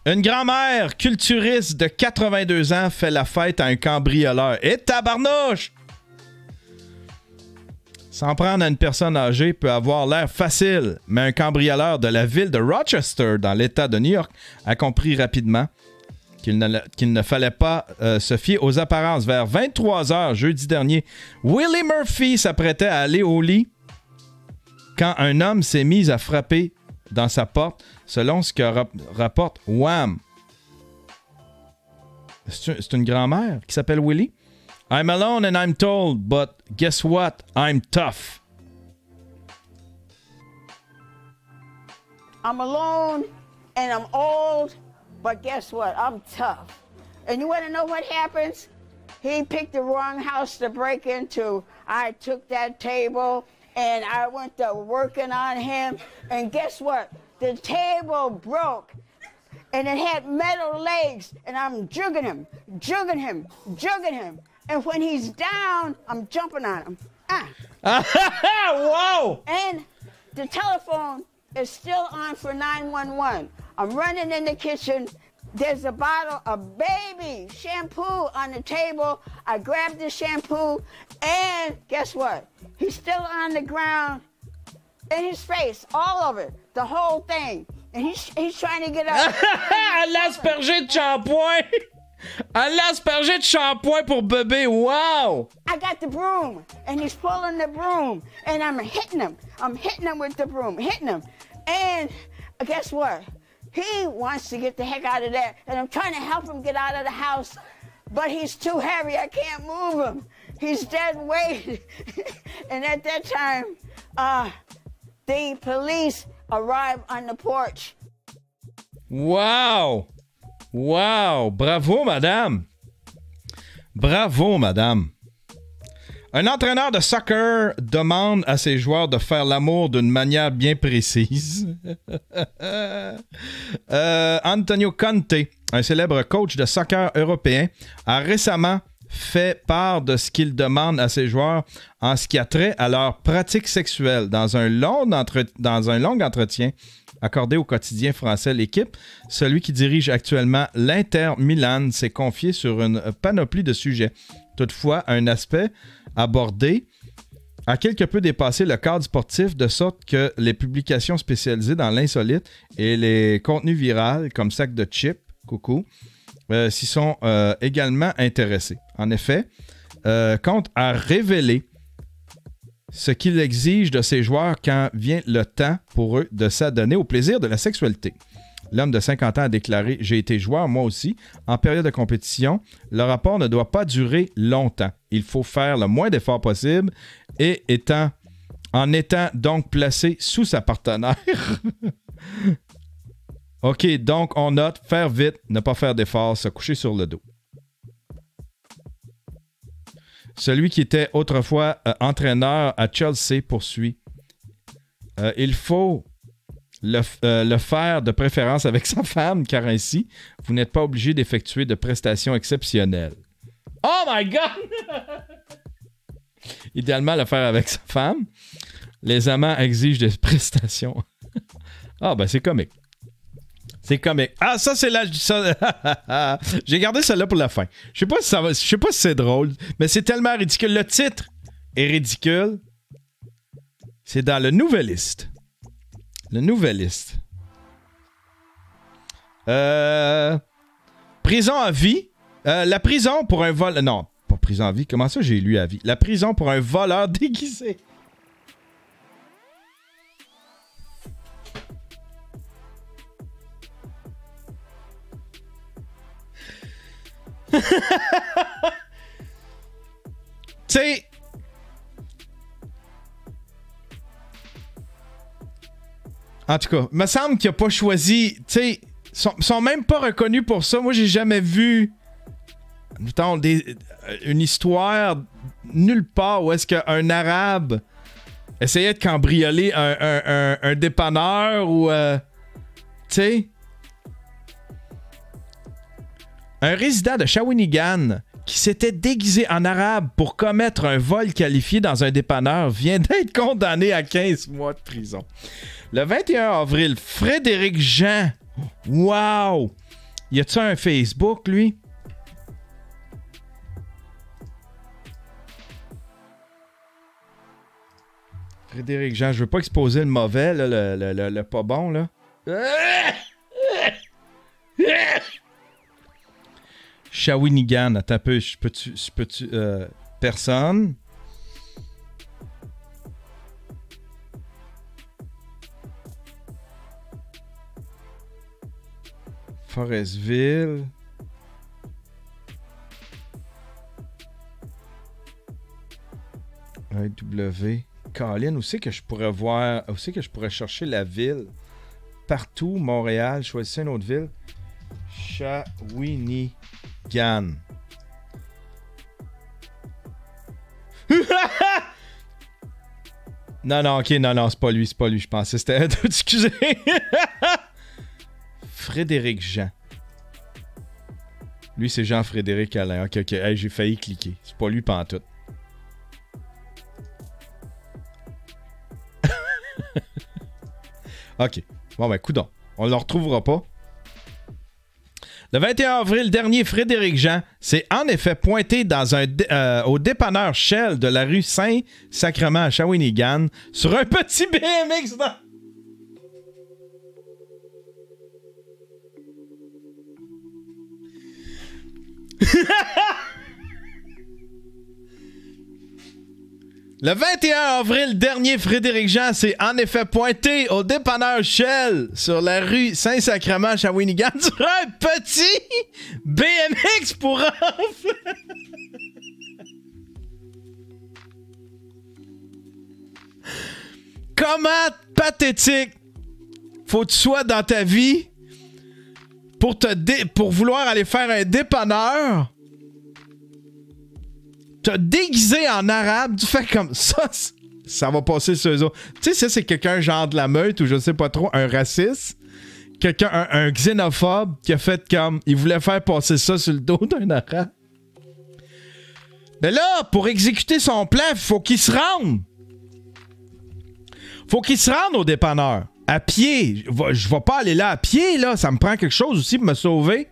Une grand-mère culturiste de 82 ans fait la fête à un cambrioleur. Et tabarnouche! S'en prendre à une personne âgée peut avoir l'air facile, mais un cambrioleur de la ville de Rochester, dans l'État de New York, a compris rapidement qu'il ne fallait pas se fier aux apparences. Vers 23h jeudi dernier, Willie Murphy s'apprêtait à aller au lit quand un homme s'est mis à frapper dans sa porte, selon ce que rapporte Wham. C'est une grand-mère qui s'appelle Willie. I'm alone and I'm told, but guess what? I'm tough. I'm alone and I'm old, but guess what? I'm tough. And you want to know what happens? He picked the wrong house to break into. I took that table and I went to working on him. And guess what? The table broke. and it had metal legs, and I'm jugging him, jugging him, jugging him. And when he's down, I'm jumping on him. Wow! And the telephone is still on for 911. I'm running in the kitchen. There's a bottle of baby shampoo on the table. I grabbed the shampoo, and guess what? He's still on the ground, in his face, all of it, the whole thing. And he's trying to get up. Elle l'a aspergé de shampoing! Elle l'a aspergé de shampoing pour bébé! Wow! I got the broom, and he's pulling the broom, and I'm hitting him. I'm hitting him with the broom, hitting him. And guess what? He wants to get the heck out of there, and I'm trying to help him get out of the house, but he's too heavy. I can't move him. He's dead weight. And at that time, the police arrived on the porch. Wow! Wow! Bravo, madame! Bravo, madame! Un entraîneur de soccer demande à ses joueurs de faire l'amour d'une manière bien précise. Antonio Conte, un célèbre coach de soccer européen, a récemment fait part de ce qu'il demande à ses joueurs en ce qui a trait à leur pratique sexuelle. Dans un long entretien accordé au quotidien français L'Équipe, celui qui dirige actuellement l'Inter Milan s'est confié sur une panoplie de sujets. Toutefois, un aspect abordé a quelque peu dépassé le cadre sportif, de sorte que les publications spécialisées dans l'insolite et les contenus virals comme sac de chips, coucou, s'y sont également intéressés. En effet, Conte a révélé ce qu'il exige de ses joueurs quand vient le temps pour eux de s'adonner au plaisir de la sexualité. L'homme de 50 ans a déclaré « J'ai été joueur, moi aussi. En période de compétition, le rapport ne doit pas durer longtemps. Il faut faire le moins d'efforts possible et en étant donc placé sous sa partenaire. » OK, donc on note faire vite, ne pas faire d'efforts, se coucher sur le dos. Celui qui était autrefois entraîneur à Chelsea poursuit. Il faut le faire de préférence avec sa femme, car ainsi, vous n'êtes pas obligé d'effectuer de prestations exceptionnelles. Oh my God! Idéalement, le faire avec sa femme. Les amants exigent des prestations. Ah, ben c'est comique. C'est comique. Ah, ça, c'est là. J'ai gardé celle-là pour la fin. Je sais pas si c'est drôle, mais c'est tellement ridicule. Le titre est ridicule. C'est dans le Nouvelliste. Le Nouvelliste. Prison à vie. La prison pour un vol. Non, pas prison à vie. Comment ça, j'ai lu à vie? La prison pour un voleur déguisé. Tu sais, en tout cas, me semble qu'il n'a pas choisi. Tu sais, sont même pas reconnus pour ça. Moi, j'ai jamais vu une histoire nulle part où est-ce qu'un Arabe essayait de cambrioler un dépanneur ou. Tu sais. Un résident de Shawinigan qui s'était déguisé en arabe pour commettre un vol qualifié dans un dépanneur vient d'être condamné à 15 mois de prison. Le 21 avril, Frédéric Jean. Wow! Y a-tu un Facebook, lui? Frédéric Jean, je veux pas exposer le mauvais, là, le pas bon, là. Shawinigan, attends un peu, peux-tu personne. Forestville. W. Colin, où c'est que je pourrais voir, où c'est que je pourrais chercher la ville? Partout, Montréal, choisissez une autre ville. Shawinigan. Non, ok, non, c'est pas lui, je pensais que c'était... Excusez. Frédéric Jean. Lui, c'est Jean-Frédéric Alain. OK. Hey, j'ai failli cliquer. C'est pas lui pantoute. OK. Bon, ben, coudonc. On le retrouvera pas. Le 21 avril dernier, Frédéric Jean s'est en effet pointé au dépanneur Shell de la rue Saint-Sacrement à Shawinigan sur un petit BMX dans... Le 21 avril dernier, Frédéric Jean s'est en effet pointé au dépanneur Shell sur la rue Saint-Sacrement à Shawinigan sur un petit BMX pour enfants. Comment pathétique faut que tu sois dans ta vie pour vouloir aller faire un dépanneur, te déguiser en arabe, tu fais comme ça, ça va passer sur eux autres. Tu sais, ça, c'est quelqu'un genre de la meute ou je sais pas trop, un raciste, quelqu'un, un xénophobe qui a fait comme, il voulait faire passer ça sur le dos d'un arabe. Mais là, pour exécuter son plan, faut qu'il se rende. Faut qu'il se rende au dépanneur. À pied. Je vais pas aller là à pied, là. Ça me prend quelque chose aussi pour me sauver.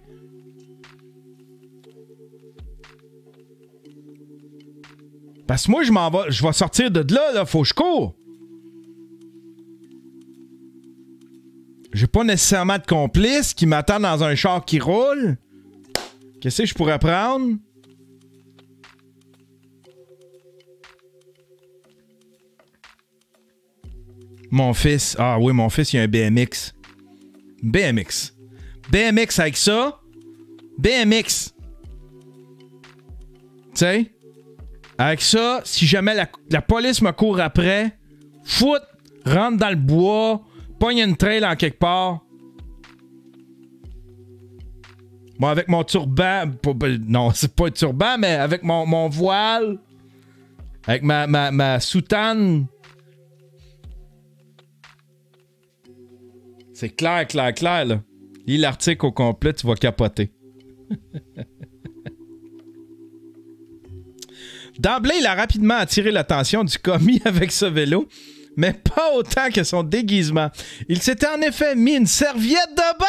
Parce que moi, je vais sortir de là, faut que je cours. J'ai pas nécessairement de complice qui m'attend dans un char qui roule. Qu'est-ce que je pourrais prendre? Mon fils. Ah oui, mon fils, il a un BMX. BMX avec ça. BMX. Tu sais? Avec ça, si jamais la police me court après, rentre dans le bois, pogne une trail en quelque part. Moi, avec mon turban, non, c'est pas un turban, mais avec mon voile, avec ma soutane. C'est clair, là. Lis l'article au complet, tu vas capoter. D'emblée, il a rapidement attiré l'attention du commis avec ce vélo, mais pas autant que son déguisement. Il s'était en effet mis une serviette de bain!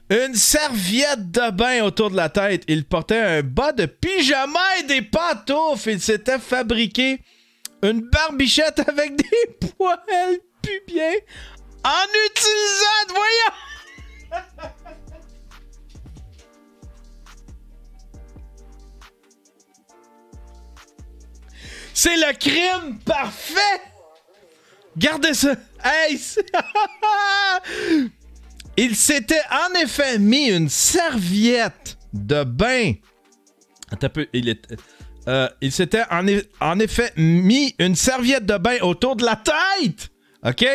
Une serviette de bain autour de la tête. Il portait un bas de pyjama et des pantoufles. Il s'était fabriqué une barbichette avec des poils pubiens en utilisant... Voyons! C'est le crime parfait! Gardez ça! Hey! Il s'était en effet mis une serviette de bain. Attends un peu. Il s'était en effet mis une serviette de bain autour de la tête. OK?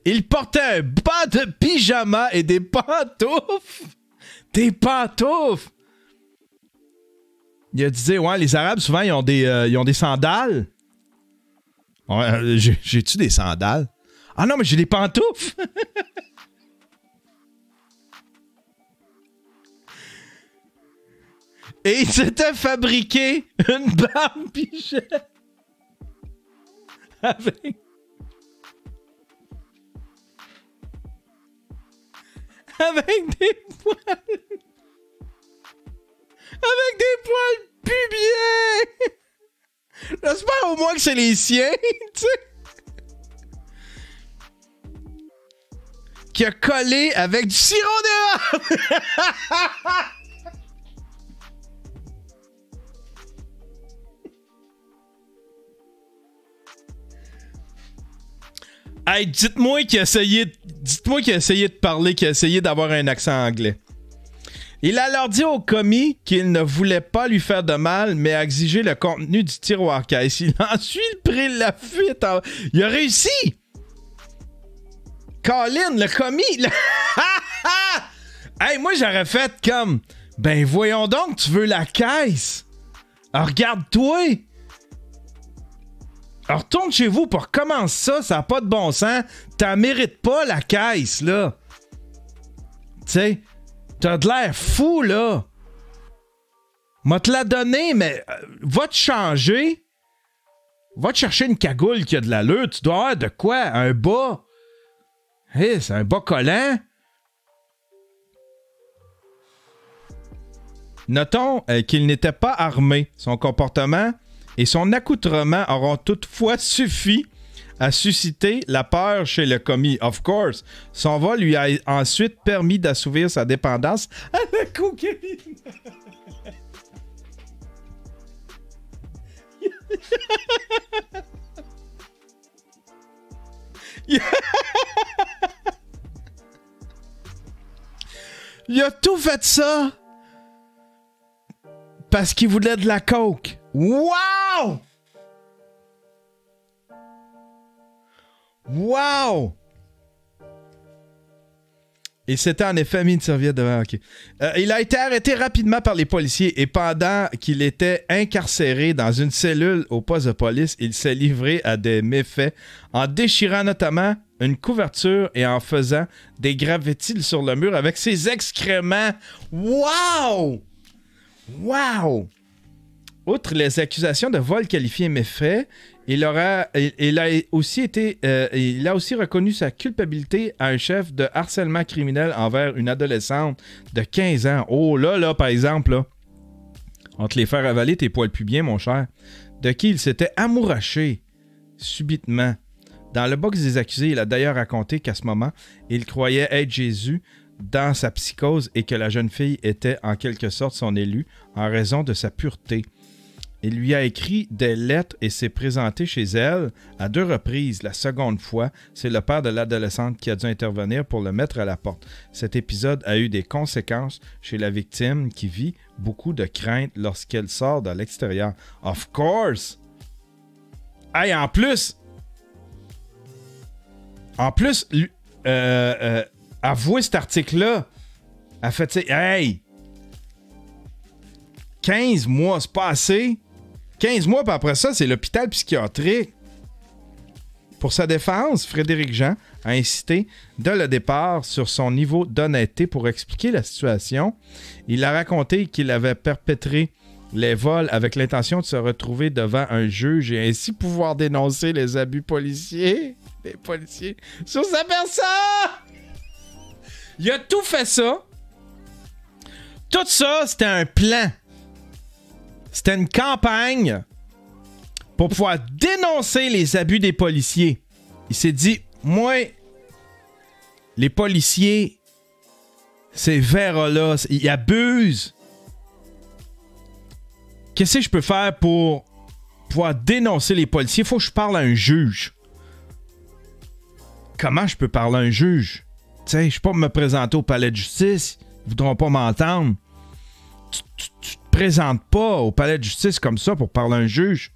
Il portait un bas de pyjama et des pantoufles. Des pantoufles. Il a dit, ouais, les Arabes, souvent, ils ont des sandales. J'ai-tu des sandales? Ah non, mais j'ai des pantoufles. Et il s'était fabriqué une barbichette avec des poils. Avec des poils pubiens. J'espère au moins que c'est les siens, tu sais. Qui a collé avec du sirop d'érable. Hey, dites-moi qu'il a essayé de parler, qu'il a essayé d'avoir un accent anglais. Il a alors dit au commis qu'il ne voulait pas lui faire de mal, mais a exigé le contenu du tiroir caisse. Il a ensuite pris la fuite. Il a réussi! Colin, le commis! Hey, moi, j'aurais fait comme... Ben, voyons donc, tu veux la caisse? Alors, regarde-toi! Alors, retourne chez vous pour recommencer ça, ça n'a pas de bon sens. T'en mérites pas la caisse, là. Tu sais, t'as de l'air fou, là. M'a te la donner, mais va te changer. Va te chercher une cagoule qui a de l'allure. Tu dois avoir de quoi? Un bas. Hey, c'est un bas collant. Notons qu'il n'était pas armé. Son comportement et son accoutrement auront toutefois suffi à susciter la peur chez le commis. Of course, son vol lui a ensuite permis d'assouvir sa dépendance à la cocaïne. Il a tout fait ça parce qu'il voulait de la coke. Wow! Wow! Et c'était en effet mis une serviette devant. Okay. Il a été arrêté rapidement par les policiers et pendant qu'il était incarcéré dans une cellule au poste de police, il s'est livré à des méfaits en déchirant notamment une couverture et en faisant des graffitis sur le mur avec ses excréments. Wow! Wow! Outre les accusations de vol qualifié méfait, il a aussi reconnu sa culpabilité à un chef de harcèlement criminel envers une adolescente de 15 ans. Oh là, par exemple, là, on va te les faire avaler tes poils pubiens, mon cher. De qui il s'était amouraché subitement. Dans le box des accusés, il a d'ailleurs raconté qu'à ce moment, il croyait être Jésus dans sa psychose et que la jeune fille était en quelque sorte son élu en raison de sa pureté. Il lui a écrit des lettres et s'est présenté chez elle à 2 reprises. La seconde fois, c'est le père de l'adolescente qui a dû intervenir pour le mettre à la porte. Cet épisode a eu des conséquences chez la victime qui vit beaucoup de crainte lorsqu'elle sort de l'extérieur. Of course! Hey, en plus, avouer cet article-là, a fait, hey! 15 mois, c'est pas assez. 15 mois, puis après ça, c'est l'hôpital psychiatrique. Pour sa défense, Frédéric Jean a insisté dès le départ sur son niveau d'honnêteté pour expliquer la situation. Il a raconté qu'il avait perpétré les vols avec l'intention de se retrouver devant un juge et ainsi pouvoir dénoncer les abus policiers des policiers sur sa personne. Il a tout fait ça. Tout ça, c'était un plan. C'était une campagne pour pouvoir dénoncer les abus des policiers. Il s'est dit, moi, les policiers, ces verras-là, ils abusent. Qu'est-ce que je peux faire pour pouvoir dénoncer les policiers? Il faut que je parle à un juge. Comment je peux parler à un juge? Tu sais, je ne suis pas me présenter au palais de justice. Ils ne voudront pas m'entendre. Tu te présentes pas au palais de justice comme ça pour parler à un juge.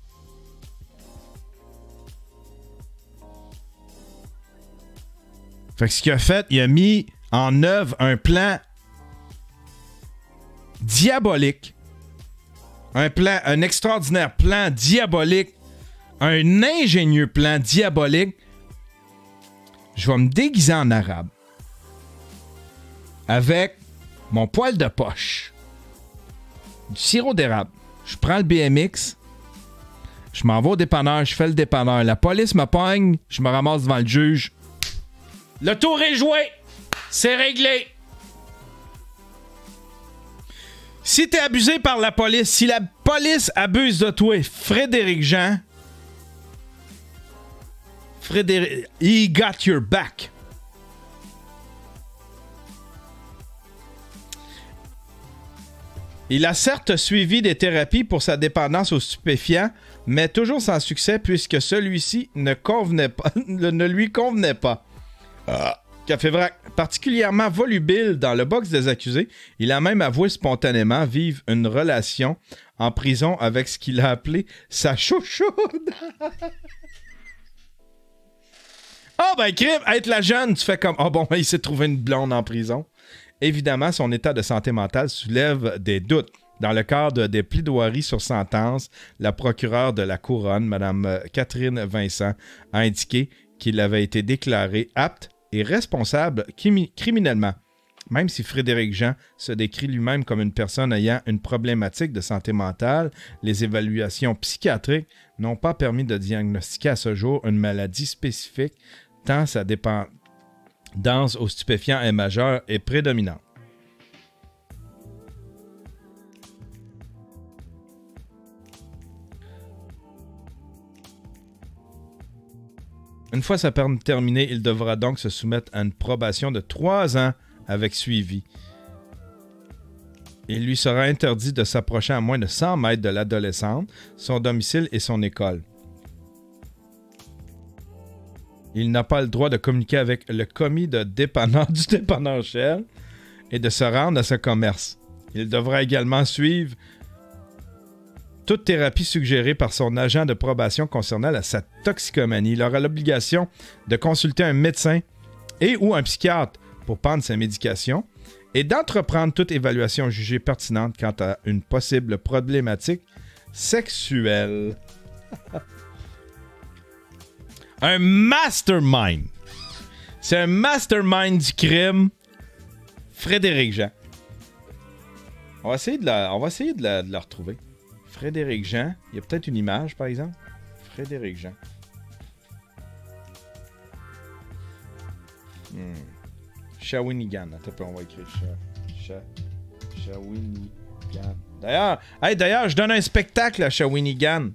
Fait que ce qu'il a fait, il a mis en œuvre un plan diabolique. Un extraordinaire plan diabolique. Un ingénieux plan diabolique. Je vais me déguiser en arabe. Avec mon poil de poche. Du sirop d'érable. Je prends le BMX. Je m'en vais au dépanneur. Je fais le dépanneur. La police me pogne. Je me ramasse devant le juge. Le tour est joué. C'est réglé. Si t'es abusé par la police, si la police abuse de toi, Frédéric Jean, he got your back. Il a certes suivi des thérapies pour sa dépendance aux stupéfiants, mais toujours sans succès puisque celui-ci ne lui convenait pas. Café Vrac, particulièrement volubile dans le box des accusés, il a même avoué spontanément vivre une relation en prison avec ce qu'il a appelé sa chouchoude. Ah ben crime, être la jeune, tu fais comme bon, il s'est trouvé une blonde en prison. Évidemment, son état de santé mentale soulève des doutes. Dans le cadre des plaidoiries sur sentence, la procureure de la Couronne, Mme Catherine Vincent, a indiqué qu'il avait été déclaré apte et responsable criminellement. Même si Frédéric Jean se décrit lui-même comme une personne ayant une problématique de santé mentale, les évaluations psychiatriques n'ont pas permis de diagnostiquer à ce jour une maladie spécifique, tant sa dépendance aux stupéfiants est majeure et prédominante. Une fois sa peine terminée, il devra donc se soumettre à une probation de 3 ans avec suivi. Il lui sera interdit de s'approcher à moins de 100 mètres de l'adolescente, son domicile et son école. Il n'a pas le droit de communiquer avec le commis de dépanneur du dépanneur Shell et de se rendre à ce commerce. Il devra également suivre toute thérapie suggérée par son agent de probation concernant sa toxicomanie. Il aura l'obligation de consulter un médecin et ou un psychiatre pour prendre sa médication et d'entreprendre toute évaluation jugée pertinente quant à une possible problématique sexuelle. Un mastermind. C'est un mastermind du crime. Frédéric Jean. On va essayer de la retrouver. Frédéric Jean. Il y a peut-être une image, par exemple. Frédéric Jean. Shawinigan. Attends, on va écrire Shawinigan. D'ailleurs, je donne un spectacle à Shawinigan.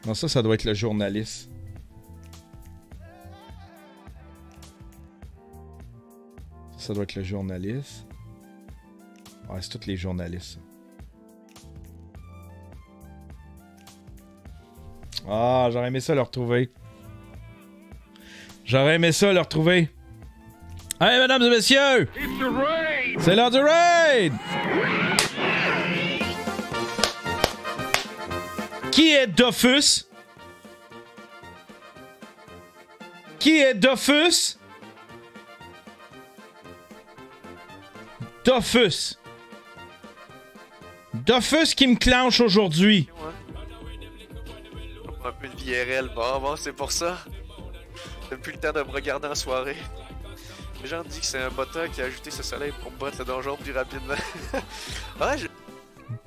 Non, ça doit être le journaliste. Ça doit être le journaliste. Ouais, c'est tous les journalistes. Ah, j'aurais aimé ça le retrouver. Hey, mesdames et messieurs! C'est l'heure du raid! Qui est Dofus? Dofus qui me clenche aujourd'hui. Un peu de VRL, bon, c'est pour ça. T'as plus le temps de me regarder en soirée. Les gens disent que c'est un botteur qui a ajouté ce soleil pour me battre le donjon plus rapidement.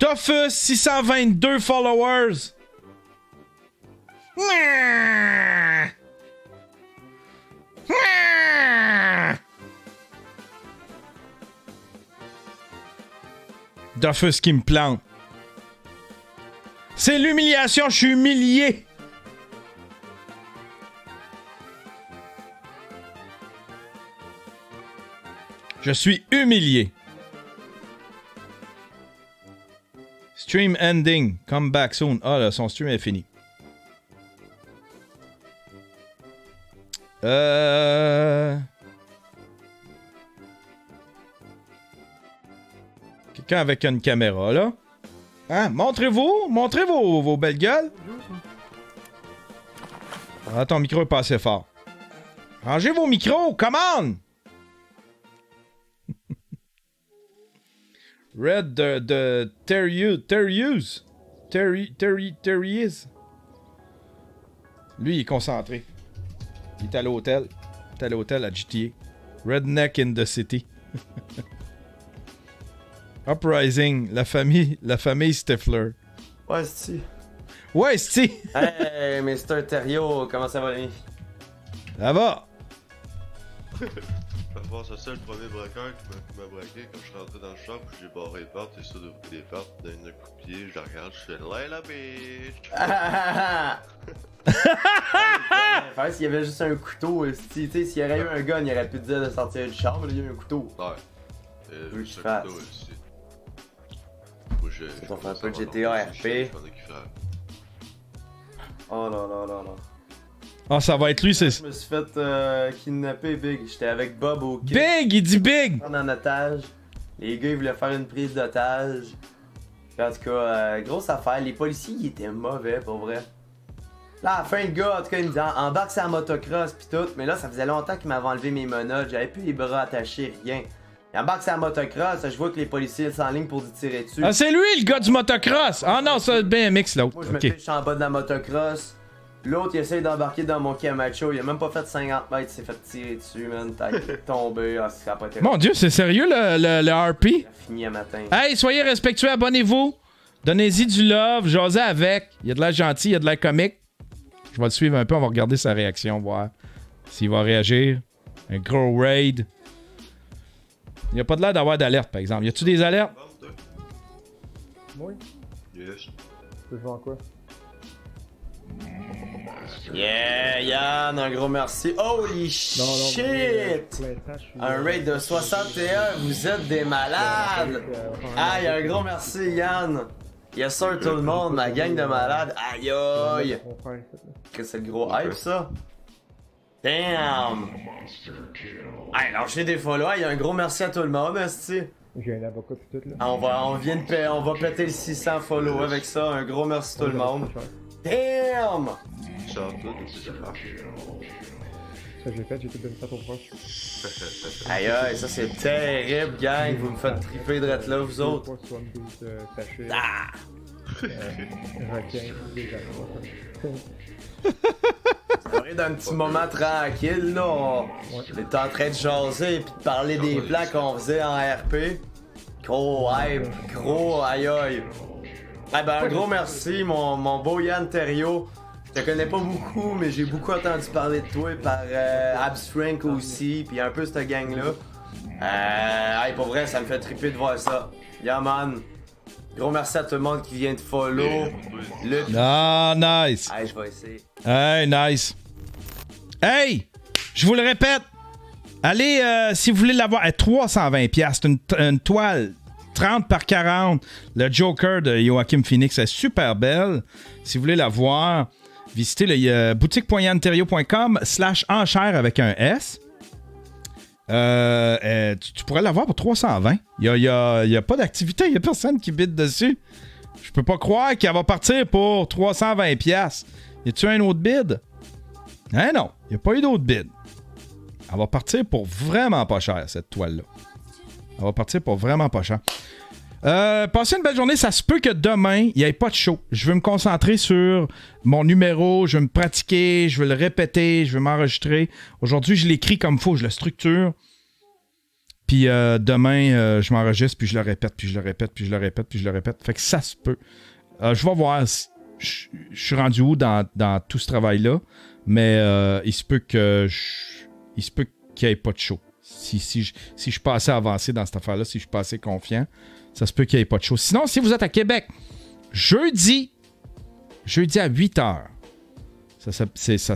Dofus, 622 followers. Dofus qui me plante. C'est l'humiliation, je suis humilié. Je suis humilié. Stream ending. Come back soon. Ah là, son stream est fini. Quelqu'un avec une caméra, là? Hein? Montrez vos belles gueules. Ah, ton micro est pas assez fort. Rangez vos micros, come on! Red de Terrius. Lui, il est concentré. Il est à l'hôtel. Il est à l'hôtel à GTA. Redneck in the City. Uprising, la famille Stifler. Ouais, c'est-tu. Ouais, c'est-tu. Hey, Mr. Terrio, comment ça va, l'ami? Ça va. C'est ça le premier braqueur qui m'a braqué quand je suis rentré dans le shop, j'ai barré les portes, et ça d'ouvrir les portes, d'un coup de pied, je la regarde, je fais la bitch! Enfin, s'il y avait juste un couteau, tu sais, s'il y aurait eu un gun, il aurait pu te dire de sortir du char, mais il y a eu un couteau. Ouais. Juste un couteau aussi. Ça t'en fait un peu de GTA RP. Oh là là là là. Ah, ça va être lui, c'est... Je me suis fait kidnapper, Big. J'étais avec Bob au quai. Big! Il dit Big! En otage. Les gars, ils voulaient faire une prise d'otage. En tout cas, grosse affaire. Les policiers, ils étaient mauvais, pour vrai. Là, à la fin, le gars, en tout cas, il me dit embarque sur la motocross pis tout. Mais là, ça faisait longtemps qu'il m'avait enlevé mes menottes. J'avais plus les bras attachés, rien. Il embarque sur la motocross, je vois que les policiers sont en ligne pour lui tirer dessus. Ah, c'est lui, le gars du motocross! Ah non, c'est le BMX, l'autre. Moi, je me fiche en bas de la motocross. L'autre, il essaye d'embarquer dans mon Camacho. Il a même pas fait 50 mètres, il s'est fait tirer dessus, man. T'as tombé. Ah, ça a pas été. Mon Dieu, c'est sérieux, le RP? Il a fini à matin. Hey, soyez respectueux, abonnez-vous. Donnez-y du love, jasez avec. Il y a de l'air gentil, il y a de l'air comique. Je vais le suivre un peu, on va regarder sa réaction, voir s'il va réagir. Un gros raid. Il n'y a pas de l'air d'avoir d'alerte, par exemple. Y a-tu des alertes? Oui. Yes. Tu peux jouer en quoi? Yeah, Yann, un gros merci. Holy shit! Un raid de 61, vous êtes des malades! Aïe, un gros merci, Yann! Yes sir, tout le monde, ma gang de malades. Aïe aïe! Que c'est le gros hype, ça? Damn! Hey, lâchez des follow. Il y a un gros merci à tout le monde, esti. J'ai un avocat pis tout, là. On va péter le 600 follow avec ça. Un gros merci à tout le monde. Damn! Ça j'ai fait, j'ai tout donné ça pour proche. Aïe aïe, ça c'est terrible, gang. Vous me faites triper de là, vous autres. Ah! Ça va être un petit moment tranquille, là. On était en train de jaser et de parler des plans qu'on faisait en RP. Gros hype, gros aïe aïe. Eh ben, un gros merci, mon beau Yann Thériault. Je te connais pas beaucoup, mais j'ai beaucoup entendu parler de toi par Abs Frank aussi, puis un peu cette gang-là. Hey, pour vrai, ça me fait triper de voir ça. Yeah, man. Gros merci à tout le monde qui vient de follow. Ah, nice. Hey, je vais essayer. Hey, nice. Hey, je vous le répète. Allez, si vous voulez l'avoir, à 320$, c'est une toile 30 par 40. Le Joker de Joaquin Phoenix est super belle. Si vous voulez la voir, visitez le boutique.yanterrio.com/enchère avec un S. Tu pourrais l'avoir pour 320. Il y a pas d'activité, il n'y a personne qui bide dessus. Je peux pas croire qu'elle va partir pour 320$. Y a-tu un autre bid? Hein, non, il n'y a pas eu d'autre bid. Elle va partir pour vraiment pas cher, cette toile-là. Elle va partir pour vraiment pas cher. Passez une belle journée. Ça se peut que demain, il n'y ait pas de show. Je veux me concentrer sur mon numéro. Je veux me pratiquer. Je veux le répéter. Je veux m'enregistrer. Aujourd'hui, je l'écris comme il faut. Je le structure. Puis demain, je m'enregistre. Puis je le répète. Puis je le répète. Puis je le répète. Puis je le répète. Fait que ça se peut. Je vais voir. Je suis rendu où dans tout ce travail-là. Mais il se peut qu'il n'y ait pas de show. Si je suis pas assez avancé dans cette affaire-là, si je suis pas assez confiant, ça se peut qu'il n'y ait pas de show. Sinon, si vous êtes à Québec, jeudi à 8h, ça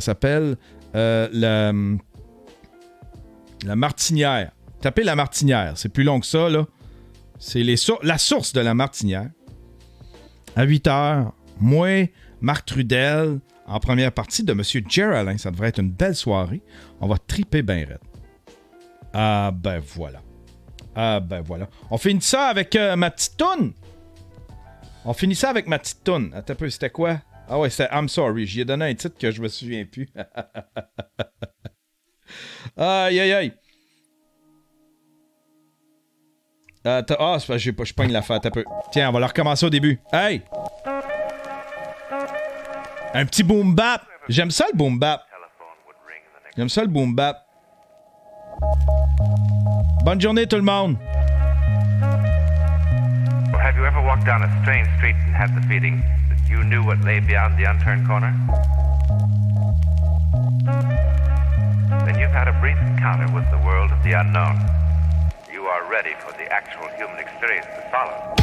s'appelle la Martinière. Tapez la Martinière. C'est plus long que ça, là. C'est la source de la Martinière. À 8h, moi, Marc Trudel, en première partie de M. Geraldin. Ça devrait être une belle soirée. On va triper bien raide. Ah ben voilà. On finit ça avec ma petite toune. Attends un peu, c'était quoi? Ah ouais, c'était I'm Sorry. J'y ai donné un titre que je me souviens plus. Aïe. C'est parce que je pogne la fête un peu. Tiens, on va la recommencer au début. Hey! Un petit boom bap. J'aime ça le boom bap. Bonne journée tout le monde. Have you ever walked down a strange street and had the feeling that you knew what lay beyond the unturned corner? Then you've had a brief encounter with the world of the unknown. You are ready for the actual human experience to follow.